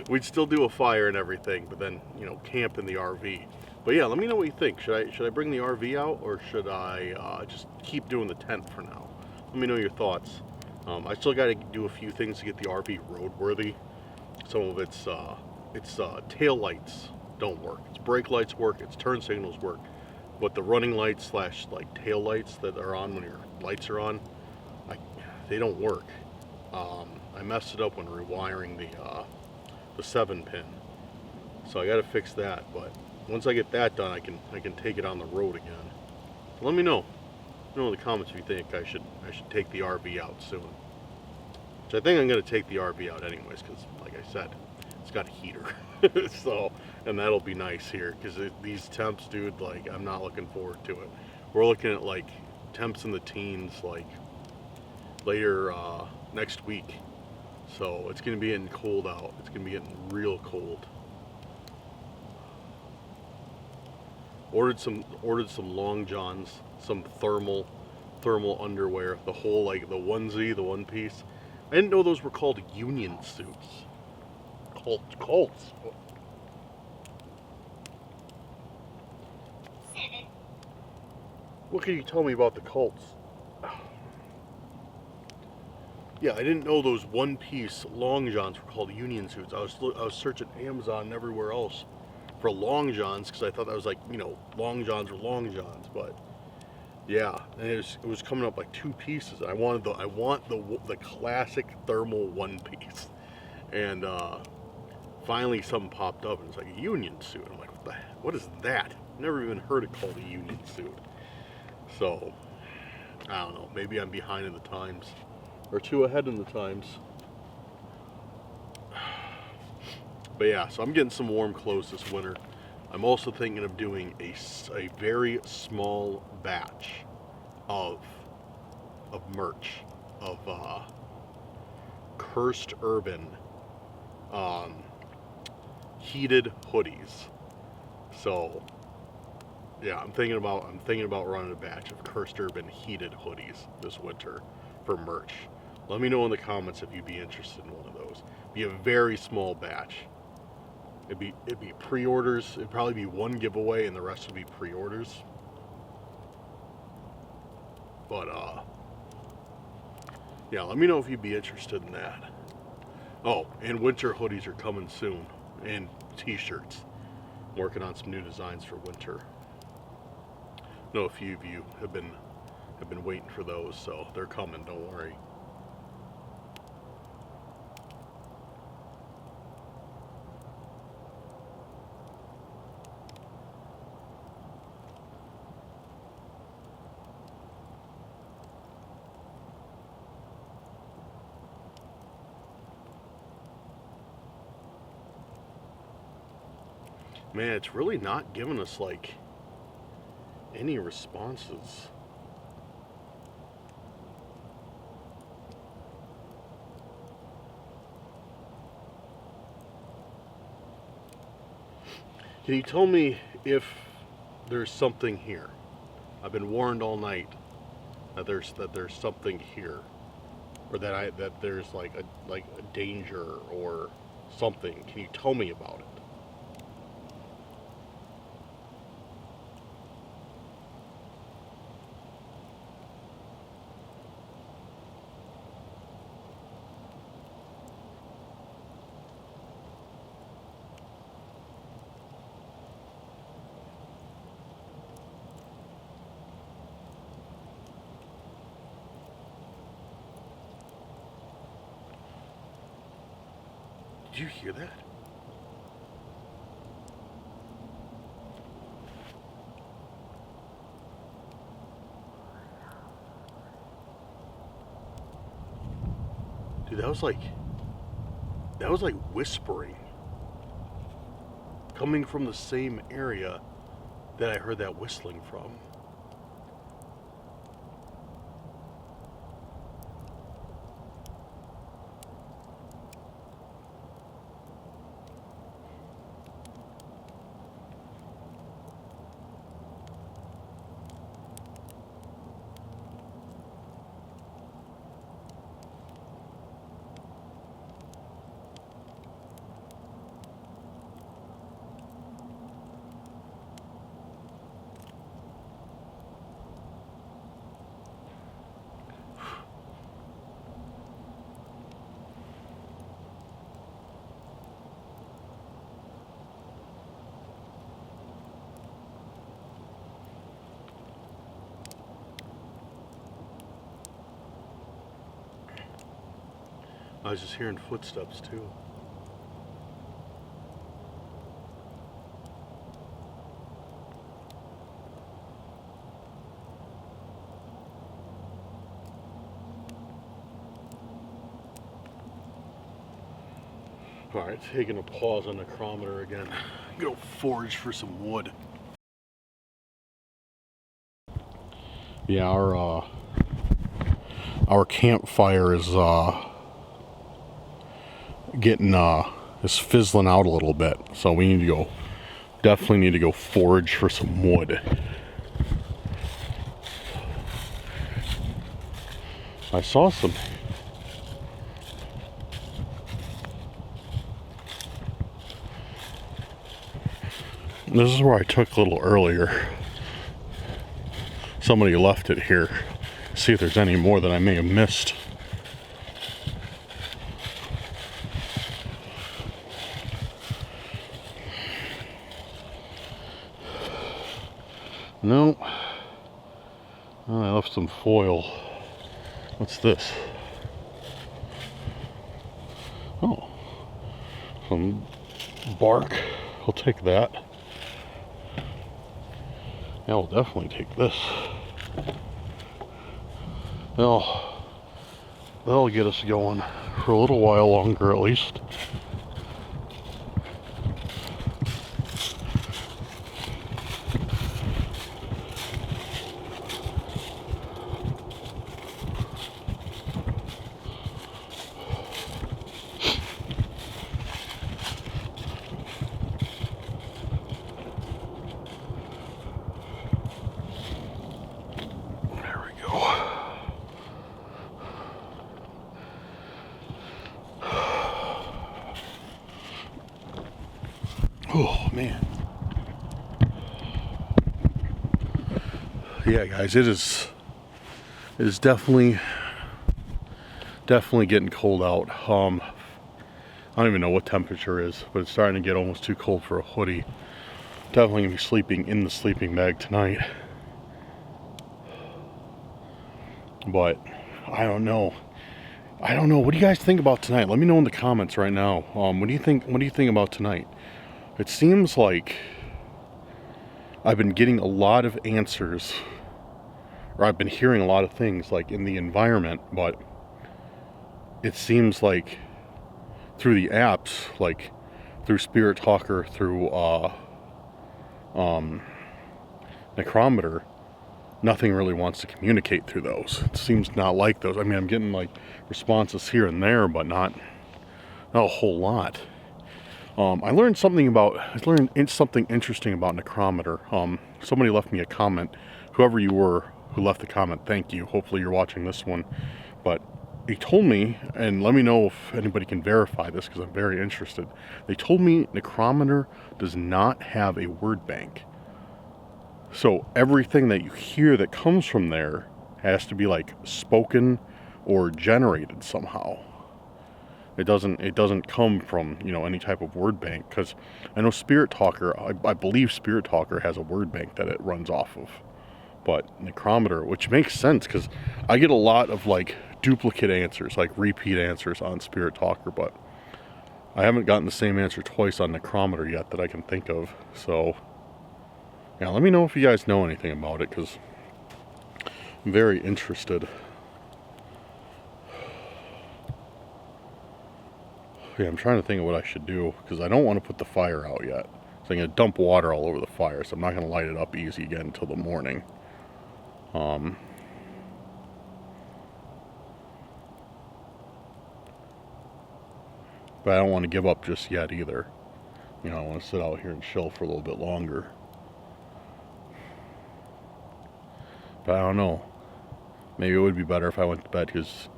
we'd still do a fire and everything, but then, you know, camp in the RV. But yeah, let me know what you think. Should I bring the RV out, or should I just keep doing the tent for now? Let me know your thoughts. I still got to do a few things to get the RV roadworthy. Some of its tail lights don't work. Its brake lights work, its turn signals work, but the running lights slash like tail lights that are on when your lights are on, they don't work. I messed it up when rewiring the 7-pin, so I got to fix that. But once I get that done, I can take it on the road again. So let me know. Let me know in the comments if you think I should take the RV out soon. Which I think I'm gonna take the RV out anyways, because like I said, it's got a heater. So, and that'll be nice here, because these temps, dude, like, I'm not looking forward to it. We're looking at like temps in the teens, like later next week. So it's gonna be getting cold out. It's gonna be getting real cold. Ordered some long johns, some thermal underwear, the whole, like, the onesie, the one piece. I didn't know those were called union suits. Colts. Seven. What can you tell me about the Colts? Yeah, I didn't know those one-piece long johns were called union suits. I was searching Amazon and everywhere else for long johns, because I thought that was like, you know, long johns were long johns. But yeah, and it was coming up like 2 pieces. I want the classic thermal one piece, and finally something popped up and it's like a union suit. I'm like, what is that? Never even heard it called a union suit. So I don't know. Maybe I'm behind in the times, or 2 ahead in the times. But yeah, so I'm getting some warm clothes this winter. I'm also thinking of doing a very small batch of merch, of Cursed Urban heated hoodies. So yeah, I'm thinking about running a batch of Cursed Urban heated hoodies this winter for merch. Let me know in the comments if you'd be interested in one of those. Be a very small batch. It'd be pre-orders. It'd probably be 1 giveaway, and the rest would be pre-orders. But yeah, let me know if you'd be interested in that. Oh, and winter hoodies are coming soon, and t-shirts. I'm working on some new designs for winter. I know a few of you have been waiting for those, so they're coming. Don't worry. Man, it's really not giving us like any responses. Can you tell me if there's something here? I've been warned all night that there's something here, or that there's like a danger or something. Can you tell me about it? Did you hear that? Dude, that was like whispering coming from the same area that I heard that whistling from. I was just hearing footsteps too. Alright, taking a pause on the chronometer again. Go forage for some wood. Yeah, our campfire is is fizzling out a little bit, so we need to go, definitely need to go forage for some wood. I saw some. This is where I took a little earlier. Somebody left it here. See if there's any more that I may have missed. No. Oh, I left some foil. What's this? Oh, some bark. I'll take that. Yeah, I'll definitely take this. That'll get us going for a little while longer at least. Oh man. Yeah guys, it is definitely getting cold out. I don't even know what temperature is, but it's starting to get almost too cold for a hoodie. Definitely gonna be sleeping in the sleeping bag tonight. But I don't know. What do you guys think about tonight? Let me know in the comments right now. What do you think about tonight? It seems like I've been getting a lot of answers, or I've been hearing a lot of things like in the environment, but it seems like through the apps, like through Spirit Talker, through Necrometer, nothing really wants to communicate through those. It seems not like those. I mean, I'm getting like responses here and there, but not a whole lot. I learned something interesting about Necrometer. Somebody left me a comment. Whoever you were who left the comment, thank you. Hopefully you're watching this one. But he told me, and let me know if anybody can verify this because I'm very interested. They told me Necrometer does not have a word bank. So everything that you hear that comes from there has to be like spoken or generated somehow. It doesn't come from, you know, any type of word bank, because I know Spirit Talker, I believe Spirit Talker has a word bank that it runs off of. But Necrometer, which makes sense because I get a lot of like duplicate answers, like repeat answers on Spirit Talker, but I haven't gotten the same answer twice on Necrometer yet that I can think of. So yeah, let me know if you guys know anything about it, because I'm very interested. Yeah, I'm trying to think of what I should do, because I don't want to put the fire out yet. So I'm going to dump water all over the fire, so I'm not going to light it up easy again until the morning. But I don't want to give up just yet either. You know, I want to sit out here and chill for a little bit longer. But I don't know. Maybe it would be better if I went to bed, because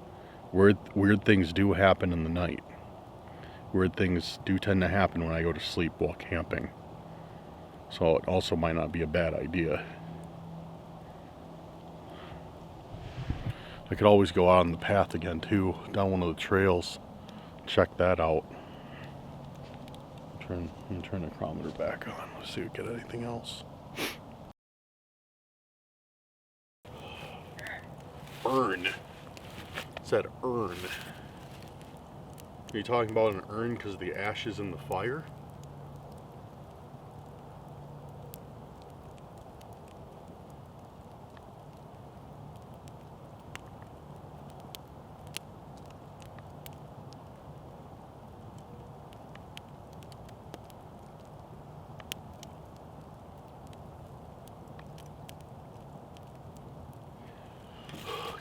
weird things do happen in the night. Weird things do tend to happen when I go to sleep while camping. So it also might not be a bad idea. I could always go out on the path again too, down one of the trails. Check that out. Turn the chronometer back on. Let's see if we get anything else. Urn. It said urn. Are you talking about an urn because of the ashes in the fire?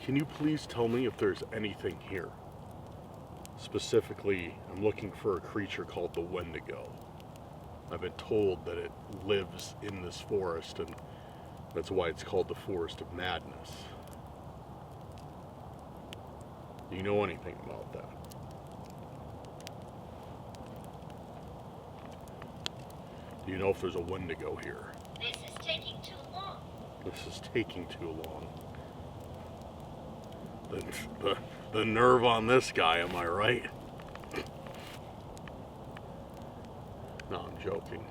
Can you please tell me if there's anything here? Specifically, I'm looking for a creature called the Wendigo. I've been told that it lives in this forest, and that's why it's called the Forest of Madness. Do you know anything about that? Do you know if there's a Wendigo here? This is taking too long. This is taking too long. The nerve on this guy, am I right? No, I'm joking.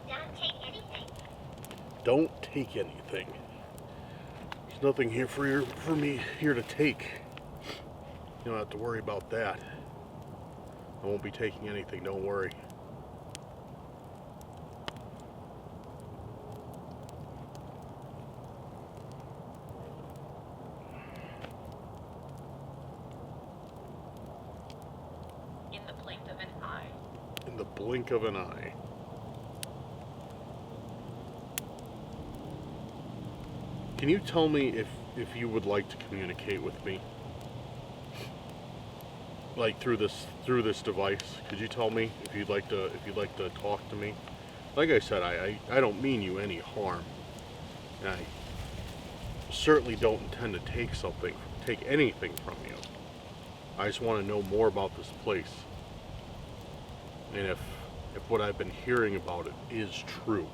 Don't take anything. Don't take anything. There's nothing here for me here to take. You don't have to worry about that. I won't be taking anything, don't worry. In the blink of an eye. In the blink of an eye. Can you tell me if you would like to communicate with me? Like through this device? Could you tell me if you'd like to talk to me? Like I said, I don't mean you any harm. And I certainly don't intend to take anything from you. I just want to know more about this place. And if what I've been hearing about it is true.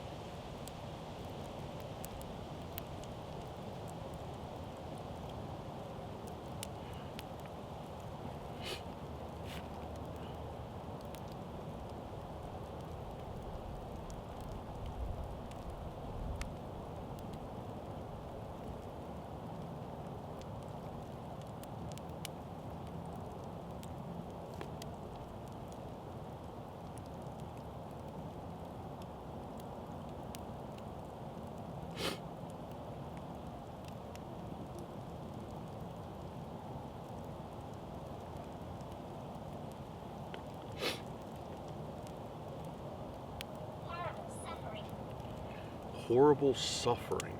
Horrible suffering.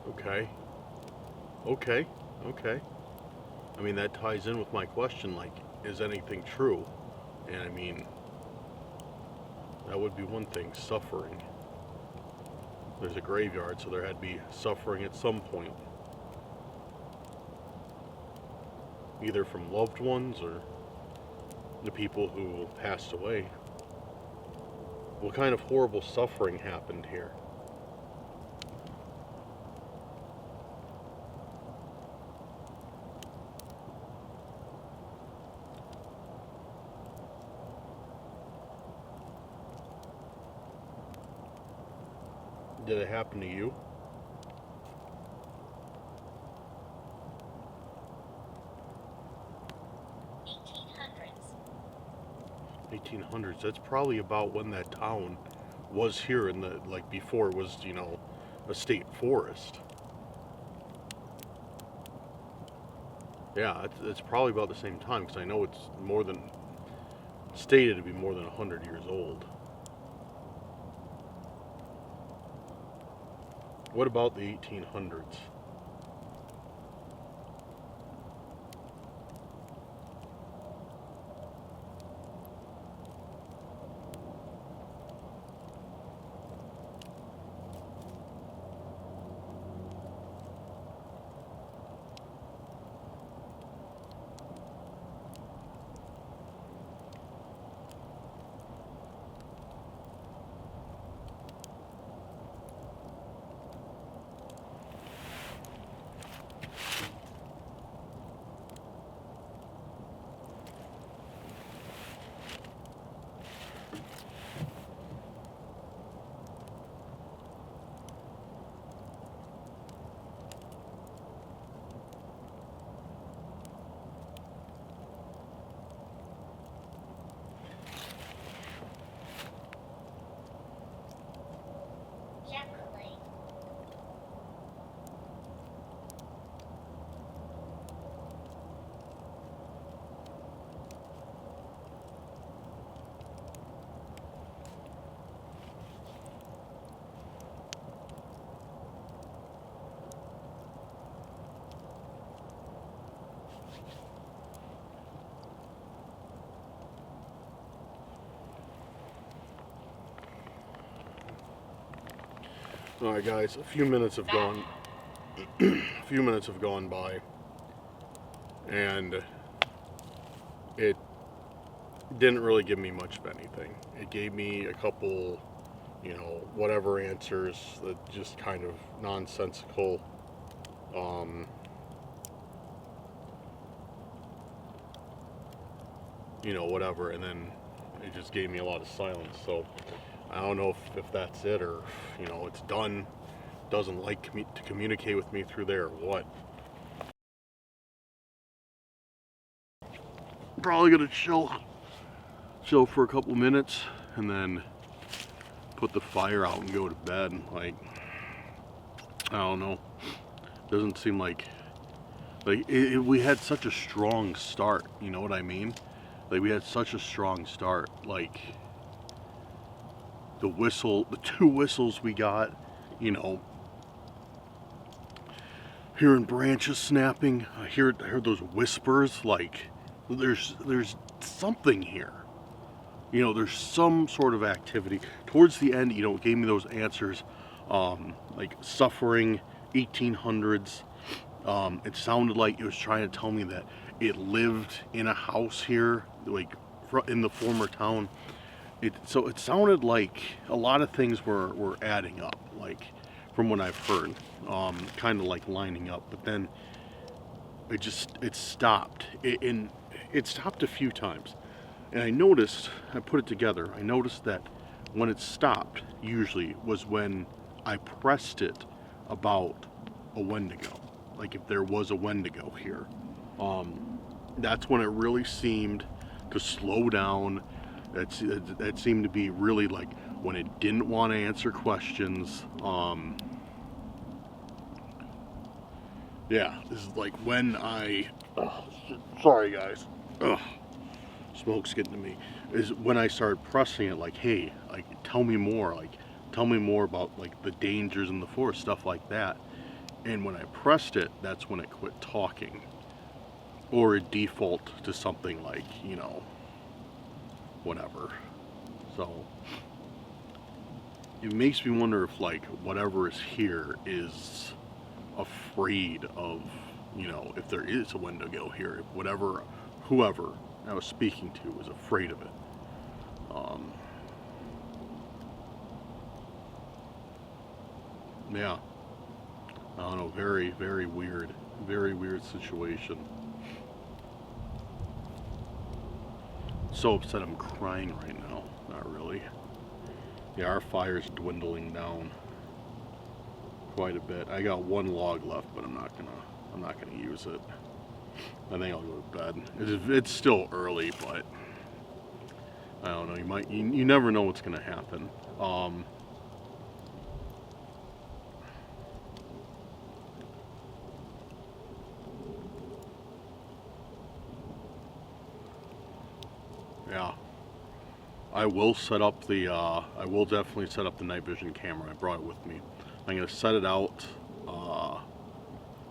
Okay. I mean, that ties in with my question, like, is anything true? And I mean, that would be one thing, suffering. There's a graveyard, so there had to be suffering at some point. Either from loved ones or the people who passed away. What kind of horrible suffering happened here? Did it happen to you? $1800s. 1800s. That's probably about when that town was here in the, like, before it was, a state forest. Yeah, it's probably about the same time, because I know it's stated to be more than 100 years old. What about the 1800s? All right, guys. A few minutes have gone. A few minutes have gone by, and it didn't really give me much of anything. It gave me a couple, you know, whatever answers that just kind of nonsensical. You know, whatever, and then it just gave me a lot of silence. So I don't know if that's it, or you know, it's done. Doesn't like to communicate with me through there, or what. Probably gonna chill for a couple minutes, and then put the fire out and go to bed. Like, I don't know. Doesn't seem like we had such a strong start. You know what I mean? Like, we had such a strong start. Like, the two whistles we got, you know, hearing branches snapping. I heard those whispers. Like, there's something here. You know, there's some sort of activity. Towards the end, you know, it gave me those answers, like suffering, 1800s. It sounded like it was trying to tell me that it lived in a house here, like in the former town. So it sounded like a lot of things were adding up, like from what I've heard, kind of like lining up. But then it stopped. It stopped a few times, and I put it together. I noticed that when it stopped, usually was when I pressed it about a Wendigo. Like if there was a Wendigo here. That's when it really seemed to slow down. That seemed to be really like when it didn't want to answer questions. Yeah, this is like when sorry guys. Smoke's getting to me. Is when I started pressing it, like, hey, like, tell me more about like the dangers in the forest, stuff like that. And when I pressed it, that's when it quit talking. Or it default to something like, you know, whatever. So it makes me wonder if like whatever is here is afraid of, you know, if there is a Wendigo here, if whoever I was speaking to was afraid of it. Yeah. I don't know, very, very weird situation. So upset I'm crying right now. Not really. Yeah, our fire's dwindling down quite a bit. I got one log left, but I'm not gonna use it. I think I'll go to bed. It's still early, but I don't know. You never know what's gonna happen. Yeah, I will definitely set up the night vision camera. I brought it with me. I'm gonna set it out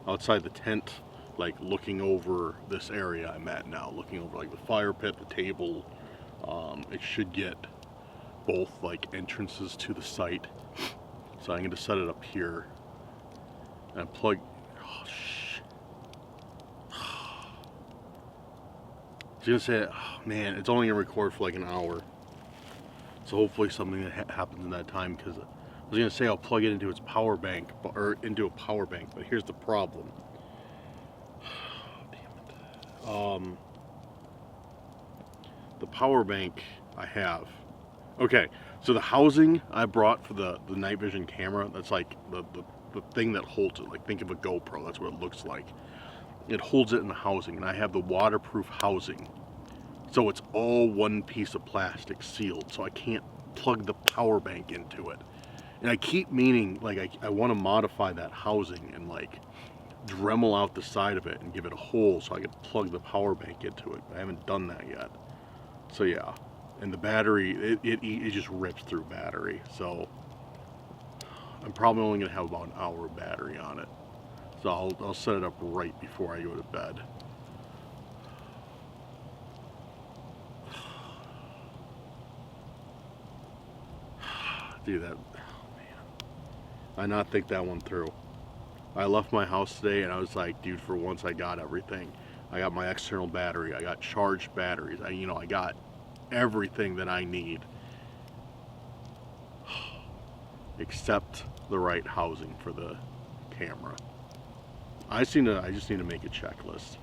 outside the tent, like looking over this area I'm at now, looking over like the fire pit, the table. It should get both like entrances to the site. So I'm gonna set it up here and plug. Oh, shh. I was gonna say, oh, man, it's only gonna record for like an hour. So hopefully something that happens in that time, because I was gonna say I'll plug it into its power bank, or into a power bank, but here's the problem. Damn it. The power bank I have. Okay, so the housing I brought for the night vision camera, that's like the thing that holds it. Like think of a GoPro, that's what it looks like. It holds it in the housing, and I have the waterproof housing. So it's all one piece of plastic sealed, so I can't plug the power bank into it. And I keep meaning, like, I want to modify that housing and like Dremel out the side of it and give it a hole so I can plug the power bank into it. But I haven't done that yet. So yeah, and the battery, it just rips through battery. So I'm probably only gonna have about an hour of battery on it. So I'll set it up right before I go to bed. Dude, that, oh man. I not think that one through. I left my house today and I was like, dude, for once I got everything. I got my external battery, I got charged batteries, I got everything that I need. Except the right housing for the camera. I just need to make a checklist.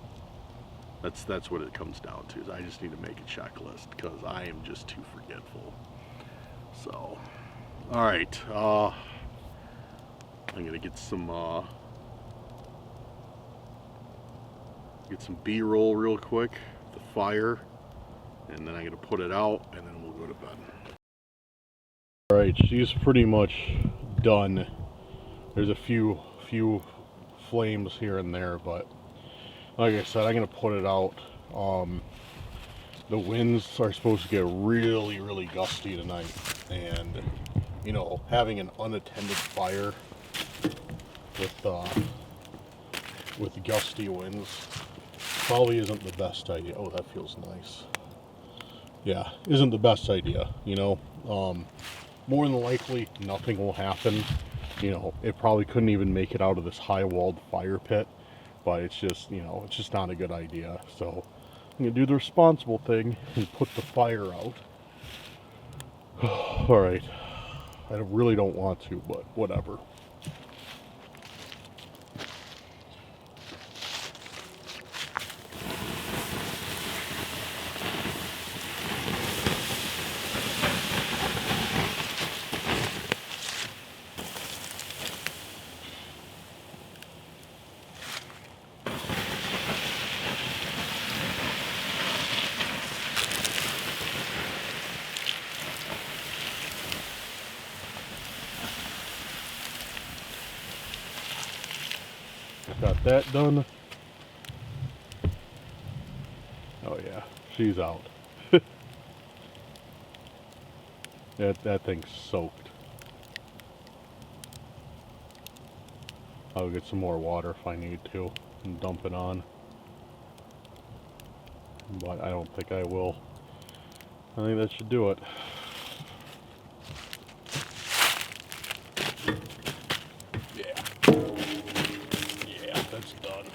That's what it comes down to. Is I just need to make a checklist because I am just too forgetful. So, all right. I'm gonna get some B-roll real quick. The fire, and then I'm gonna put it out, and then we'll go to bed. All right, she's pretty much done. There's a few flames here and there, but like I said, I'm gonna put it out. The winds are supposed to get really gusty tonight, and having an unattended fire with gusty winds probably isn't the best idea. Oh, that feels nice. Yeah, isn't the best idea. More than likely nothing will happen. It probably couldn't even make it out of this high-walled fire pit, but it's just it's just not a good idea. So I'm gonna do the responsible thing and put the fire out. All right, I really don't want to, but whatever. Got that done. Oh yeah, she's out. that thing's soaked. I'll get some more water if I need to and dump it on. But I don't think I will. I think that should do it. Yeah, that's done.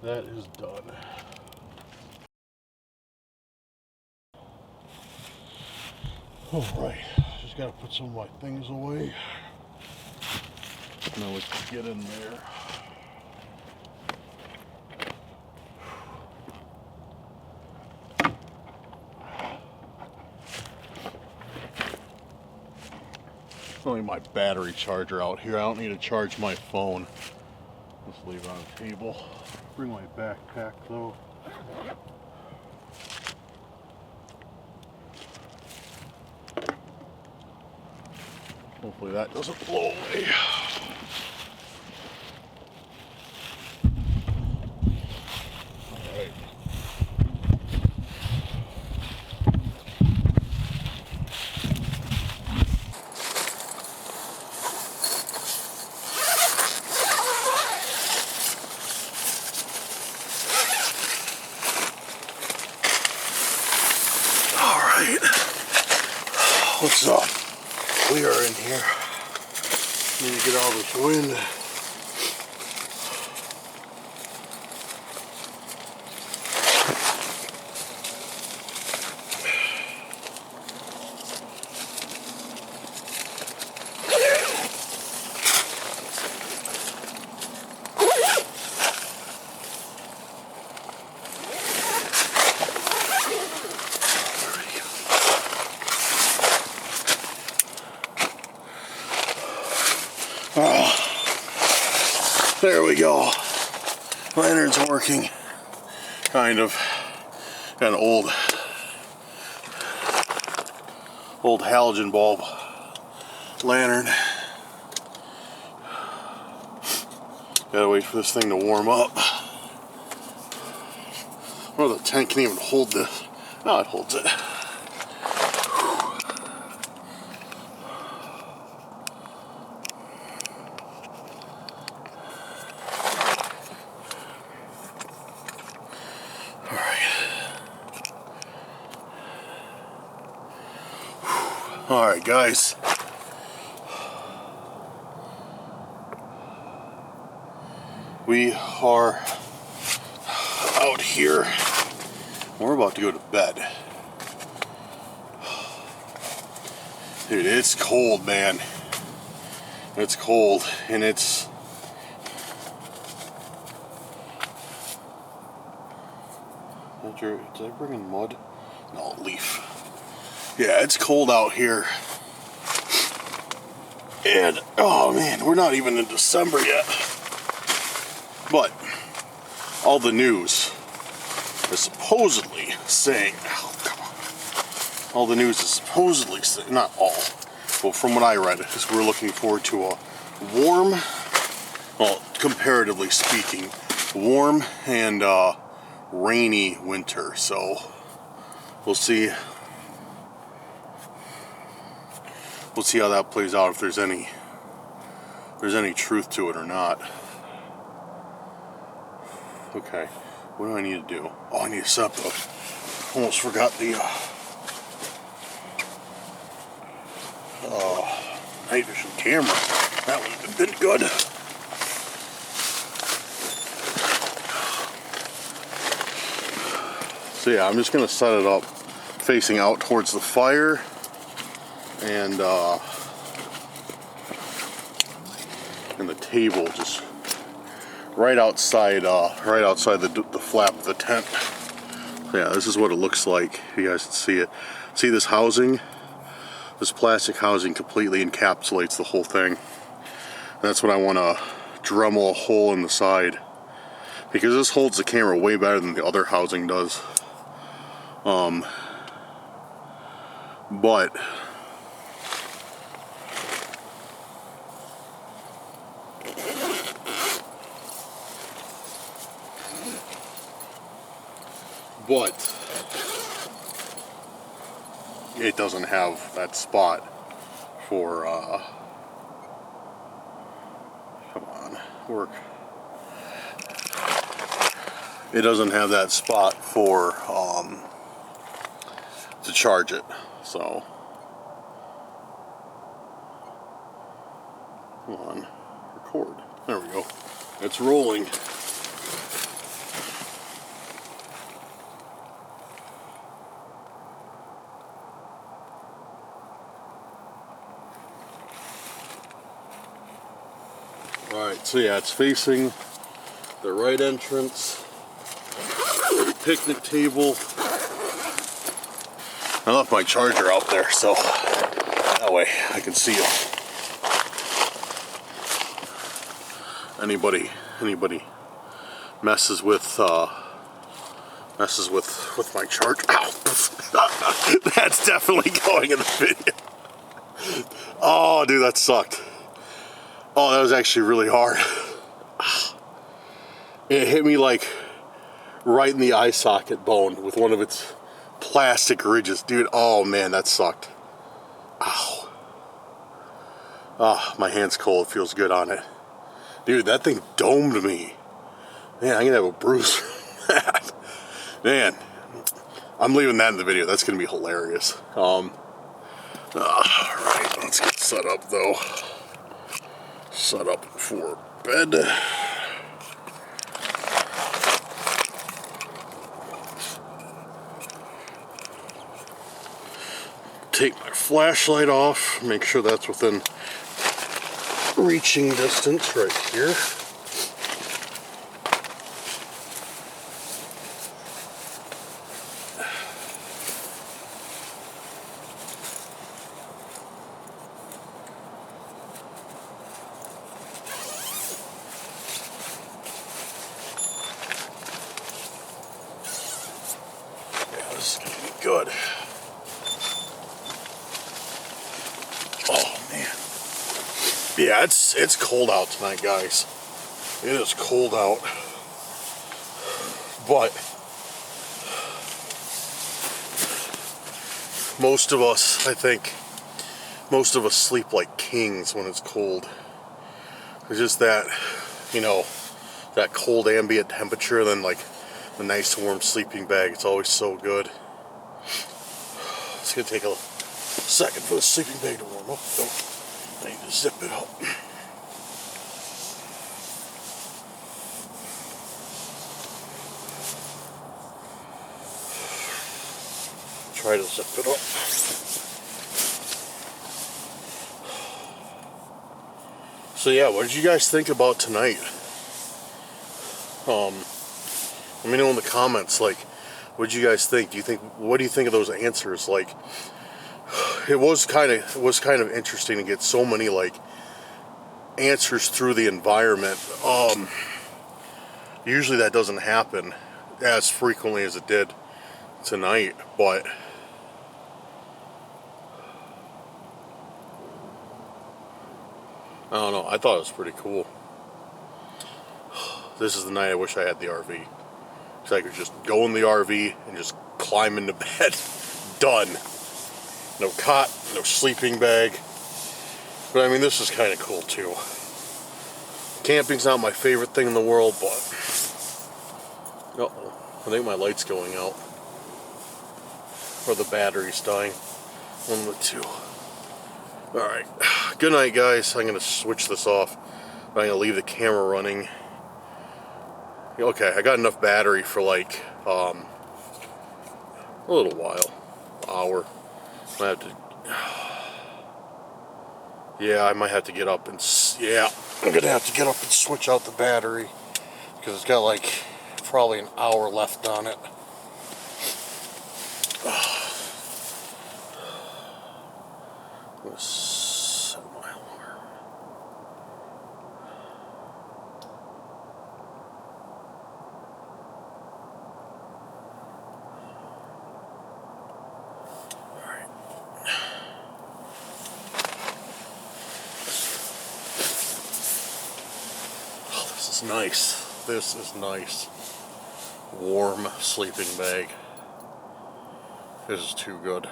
That is done. All right, just gotta put some of my things away. Now we can get in there. Only my battery charger out here. I don't need to charge my phone. Just leave it on the table. Bring my backpack though. Hopefully that doesn't blow away. Alright. Alright. What's up? We are in here. Need to get all this wind. There we go. Lantern's working. Kind of. Got an old halogen bulb lantern. Gotta wait for this thing to warm up. Or the tent can even hold this. No, it holds it. Alright guys, we are out here. We're about to go to bed. Dude, it's cold, man. It's cold, and it's... Did I bring in mud? No, leaf. Yeah, it's cold out here. And, oh man, we're not even in December yet. But, all the news is supposedly saying, oh, come on. All the news is supposedly saying, not all, but from what I read, is we're looking forward to a warm, well, comparatively speaking, warm and rainy winter. So, we'll see. We'll see how that plays out, if there's any truth to it or not. Okay, what do I need to do? Oh, I need to set up the... Almost forgot the night vision camera. That one would have been good. So yeah, I'm just gonna set it up facing out towards the fire, and the table just right outside the flap of the tent. Yeah, this is what it looks like. You guys can see it. See this housing? This plastic housing completely encapsulates the whole thing. That's what I want to Dremel a hole in the side, because this holds the camera way better than the other housing does. But it doesn't have that spot for come on, work. It doesn't have that spot for to charge it. So come on, record. There we go. It's rolling. Alright, so yeah, it's facing the right entrance. There's a picnic table. I left my charger out there, so that way I can see it. Anybody messes with my charger. Ow! That's definitely going in the video. Oh, dude, that sucked. Oh, that was actually really hard. It hit me like right in the eye socket bone with one of its plastic ridges. Dude, oh man, that sucked. Ow. Oh, my hand's cold. It feels good on it. Dude, that thing domed me. Man, I'm gonna have a bruise from that. Man, I'm leaving that in the video. That's gonna be hilarious. Alright, let's get set up though. Set up for bed. Take my flashlight off, make sure that's within reaching distance right here. Yeah, this is gonna be good. Oh man. Yeah, it's cold out tonight, guys. It is cold out. But most of us, I think, most of us sleep like kings when it's cold. It's just that, you know, that cold ambient temperature, then like the nice warm sleeping bag. It's always so good. It's gonna take a Second for the sleeping bag to warm up, though. I need to zip it up. Try to zip it up. So yeah, what did you guys think about tonight? Let me know in the comments, like, what did you guys think? What do you think of those answers? Like, it was kind of interesting to get so many like answers through the environment. Usually that doesn't happen as frequently as it did tonight, but I don't know, I thought it was pretty cool. This is the night I wish I had the RV. So I could just go in the RV and just climb into bed. Done. No cot, no sleeping bag. But I mean, this is kind of cool too. Camping's not my favorite thing in the world, but uh-oh, I think my light's going out. Or the battery's dying. One of the two. Alright. Good night, guys. I'm going to switch this off. But I'm going to leave the camera running. Okay, I got enough battery for like a little while. Hour. I have to. Yeah, I might have to get up and. Yeah, I'm gonna have to get up and switch out the battery because it's got like probably an hour left on it. I'm gonna set my alarm. Nice. This is nice. Warm sleeping bag. This is too good.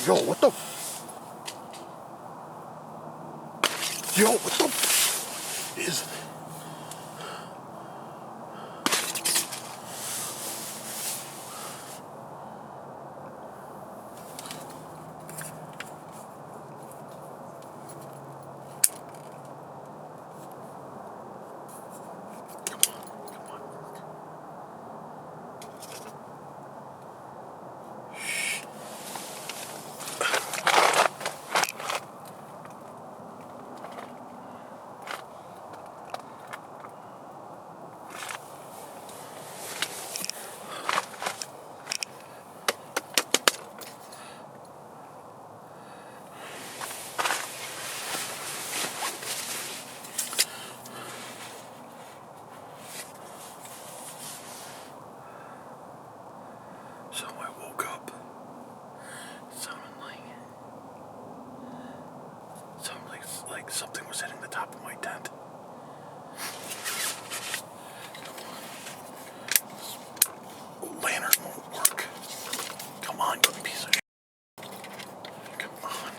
Yo, what the? Yo, what the? Is. So I woke up. It sounded like something was hitting the top of my tent. Lantern won't work. Come on, you piece of shit. Come on.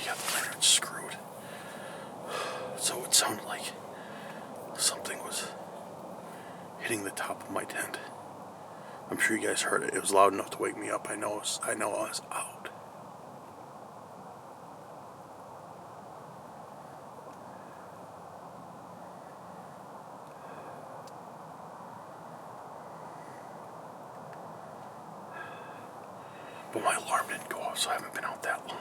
Yeah, the lantern's screwed. So it sounded like something was hitting the top of my tent. I'm sure you guys heard it. It was loud enough to wake me up. I know I was out. But my alarm didn't go off, so I haven't been out that long.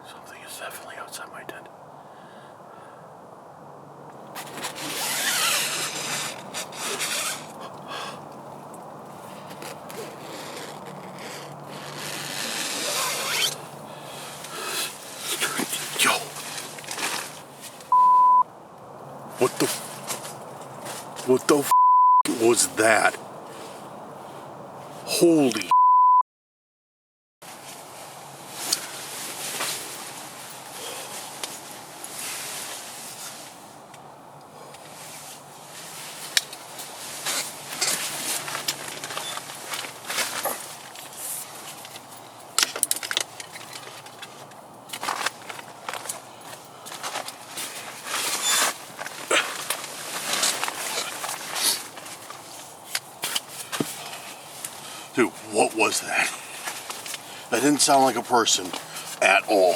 Something is definitely outside my tent. Yo. What the was that? Holy. Dude, what was that? That didn't sound like a person at all.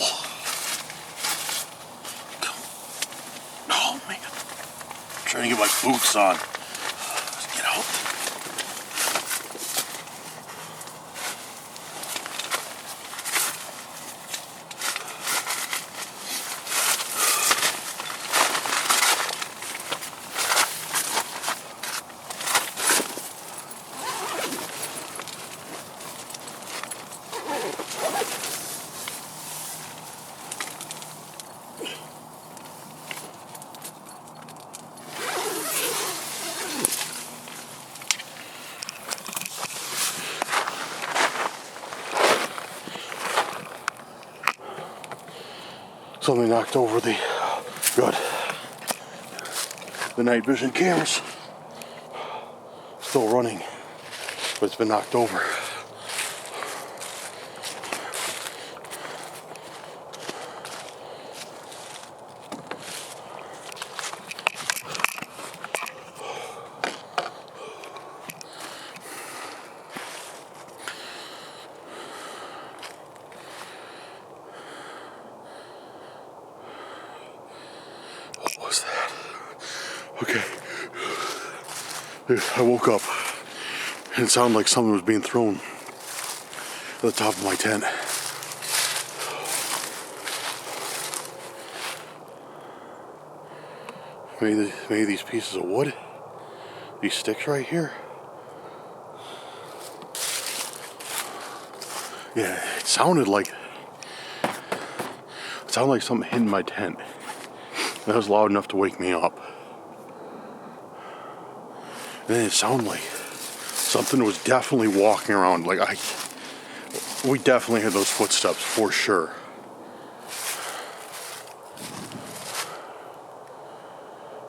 Oh man. I'm trying to get my boots on. Let's get out. Something knocked over the night vision cameras. Still running, but it's been knocked over. What was that? Okay. Dude, I woke up and it sounded like something was being thrown at the top of my tent. Maybe these pieces of wood, these sticks right here. Yeah, it sounded like something hit my tent. That was loud enough to wake me up. And then it sounded like something was definitely walking around. We definitely had those footsteps for sure.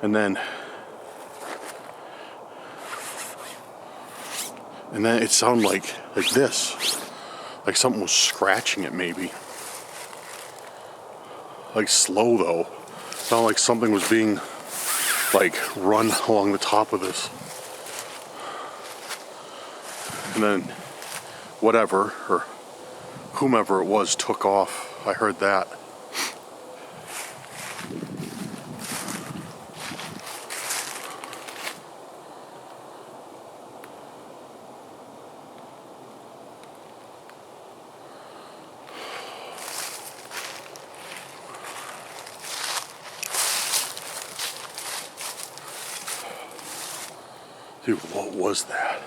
And then it sounded like this. Like something was scratching it maybe. Like slow though. Sounded like something was being run along the top of this. And then whatever or whomever it was took off. I heard that. Dude, what was that?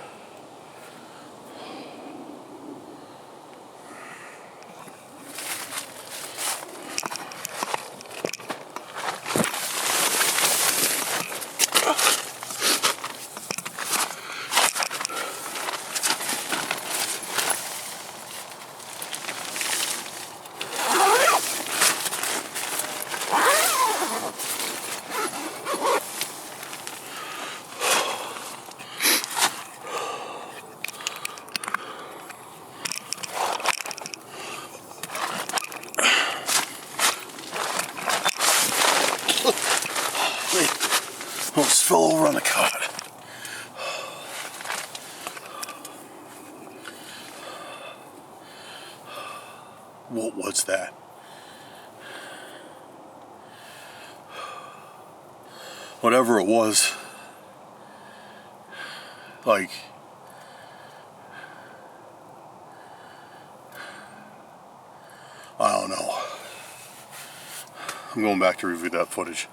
Almost fell over on the cot. What was that? Whatever it was, I don't know. I'm going back to review that footage.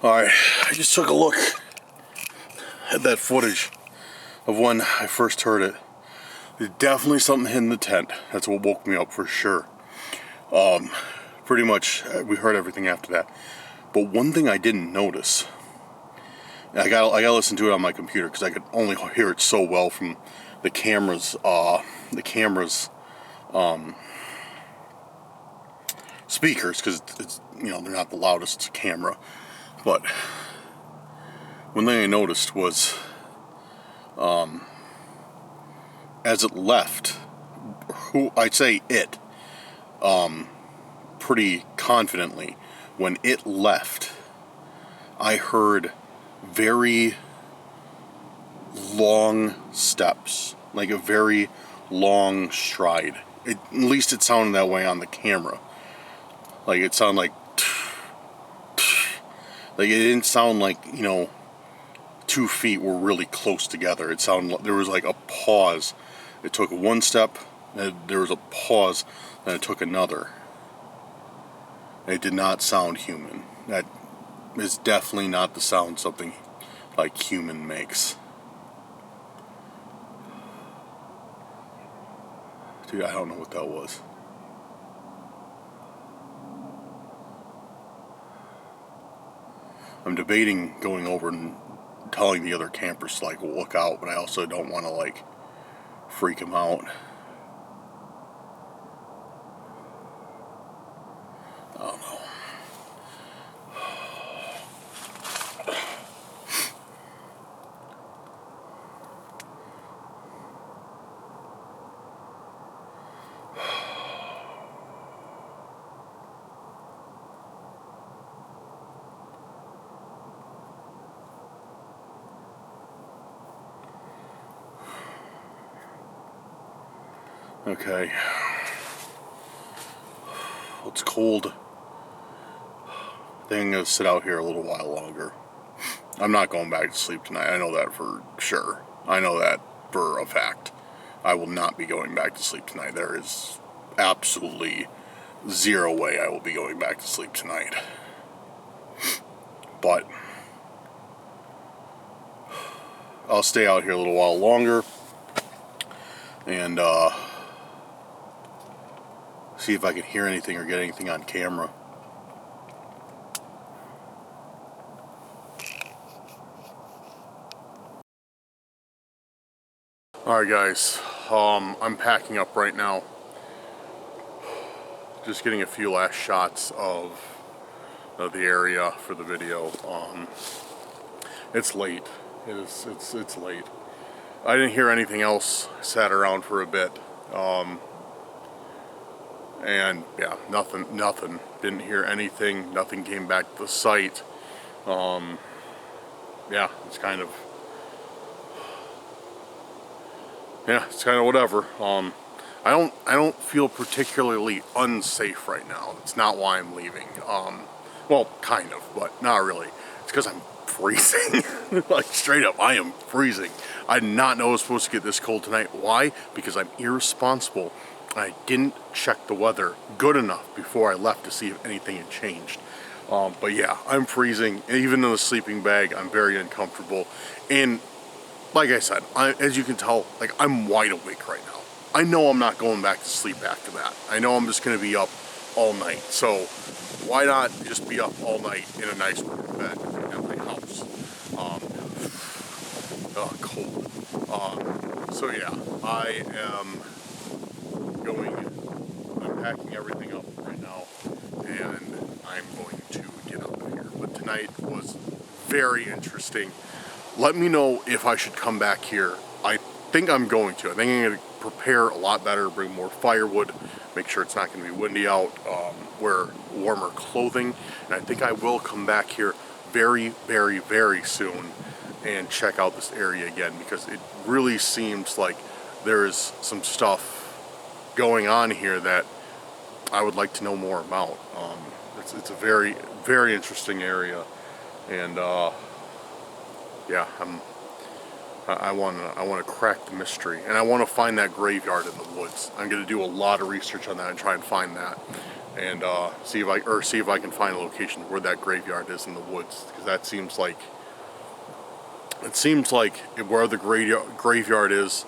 Alright, I just took a look at that footage of when I first heard it. There's definitely something in the tent. That's what woke me up for sure. Pretty much, we heard everything after that. But one thing I didn't notice, and I gotta listen to it on my computer because I could only hear it so well from the camera's speakers, because it's, you know, they're not the loudest camera. But one thing I noticed was, as it left, I'd say it, pretty confidently, when it left, I heard very long steps, like a very long stride. At least it sounded that way on the camera. Like it sounded like it didn't sound like, you know, 2 feet were really close together. It sounded like there was like a pause. It took one step, and there was a pause, and it took another. It did not sound human. That is definitely not the sound something like human makes. Dude, I don't know what that was. I'm debating going over and telling the other campers to like look out, but I also don't want to like freak them out. I don't know. Okay. Well, it's cold. I think I'm going to sit out here a little while longer. I'm not going back to sleep tonight. I know that for sure. I know that for a fact. I will not be going back to sleep tonight. There is absolutely zero way I will be going back to sleep tonight. But I'll stay out here a little while longer and see if I can hear anything or get anything on camera. Alright guys, I'm packing up right now. Just getting a few last shots of the area for the video. It's late. It's late. I didn't hear anything else. I sat around for a bit. And yeah, nothing. Didn't hear anything. Nothing came back to the site. Yeah, it's kind of whatever. I don't feel particularly unsafe right now. It's not why I'm leaving. Well, kind of, but not really. It's because I'm freezing. Like, straight up, I am freezing. I did not know it was supposed to get this cold tonight. Why? Because I'm irresponsible. I didn't check the weather good enough before I left to see if anything had changed. But yeah, I'm freezing. Even in the sleeping bag, I'm very uncomfortable. And like I said, as you can tell, like, I'm wide awake right now. I know I'm not going back to sleep after that. I know I'm just going to be up all night. So why not just be up all night in a nice warm bed at my house? Cold. So yeah, I'm packing everything up right now, and I'm going to get out of here. But tonight was very interesting. Let me know if I should come back here. I think I'm going to. I think I'm going to prepare a lot better, bring more firewood, make sure it's not going to be windy out, wear warmer clothing, and I think I will come back here very, very, very soon and check out this area again, because it really seems like there's some stuff going on here that I would like to know more about. It's a very, very interesting area, and yeah, I want to crack the mystery, and I want to find that graveyard in the woods. I'm going to do a lot of research on that and try and find that, and see if I can find a location where that graveyard is in the woods, because that seems like where the graveyard is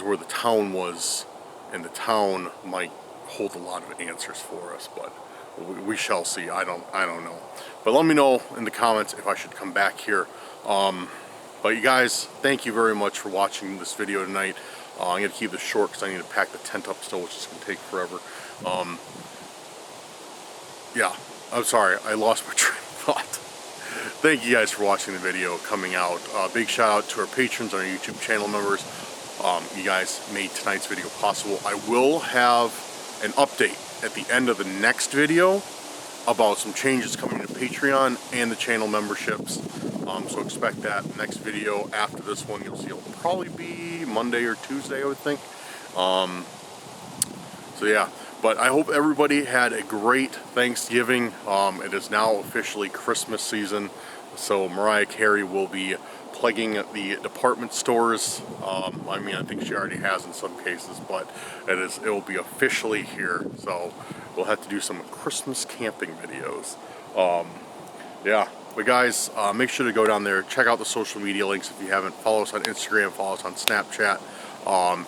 where the town was, and the town might hold a lot of answers for us, but we shall see. I don't know, but let me know in the comments if I should come back here. But you guys, thank you very much for watching this video tonight. I'm going to keep this short because I need to pack the tent up still, which is going to take forever. Yeah, I'm sorry, I lost my train of thought. Thank you guys for watching the video coming out. Big shout out to our patrons and our YouTube channel members. You guys made tonight's video possible. I will have an update at the end of the next video about some changes coming to Patreon and the channel memberships. So expect that next video after this one. You'll see it'll probably be Monday or Tuesday, I would think. So yeah, but I hope everybody had a great Thanksgiving. It is now officially Christmas season, so Mariah Carey will be plugging the department stores. I mean, I think she already has in some cases, but it will be officially here. So we'll have to do some Christmas camping videos. Yeah, but guys, make sure to go down there, check out the social media links if you haven't. Follow us on Instagram, follow us on Snapchat,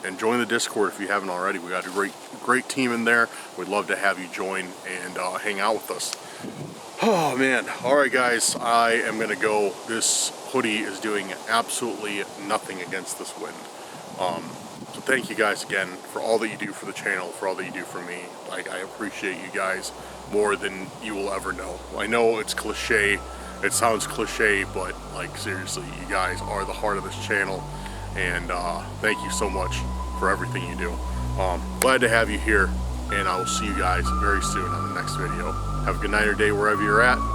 and join the Discord if you haven't already. We got a great team in there. We'd love to have you join and hang out with us. Oh man, alright guys, I am gonna go. This hoodie is doing absolutely nothing against this wind. So thank you guys again for all that you do for the channel, for all that you do for me. Like, I appreciate you guys more than you will ever know. I know it's cliche, it sounds cliche, but like seriously, you guys are the heart of this channel, and thank you so much for everything you do. Glad to have you here, and I will see you guys very soon on the next video. Have a good night or day wherever you're at.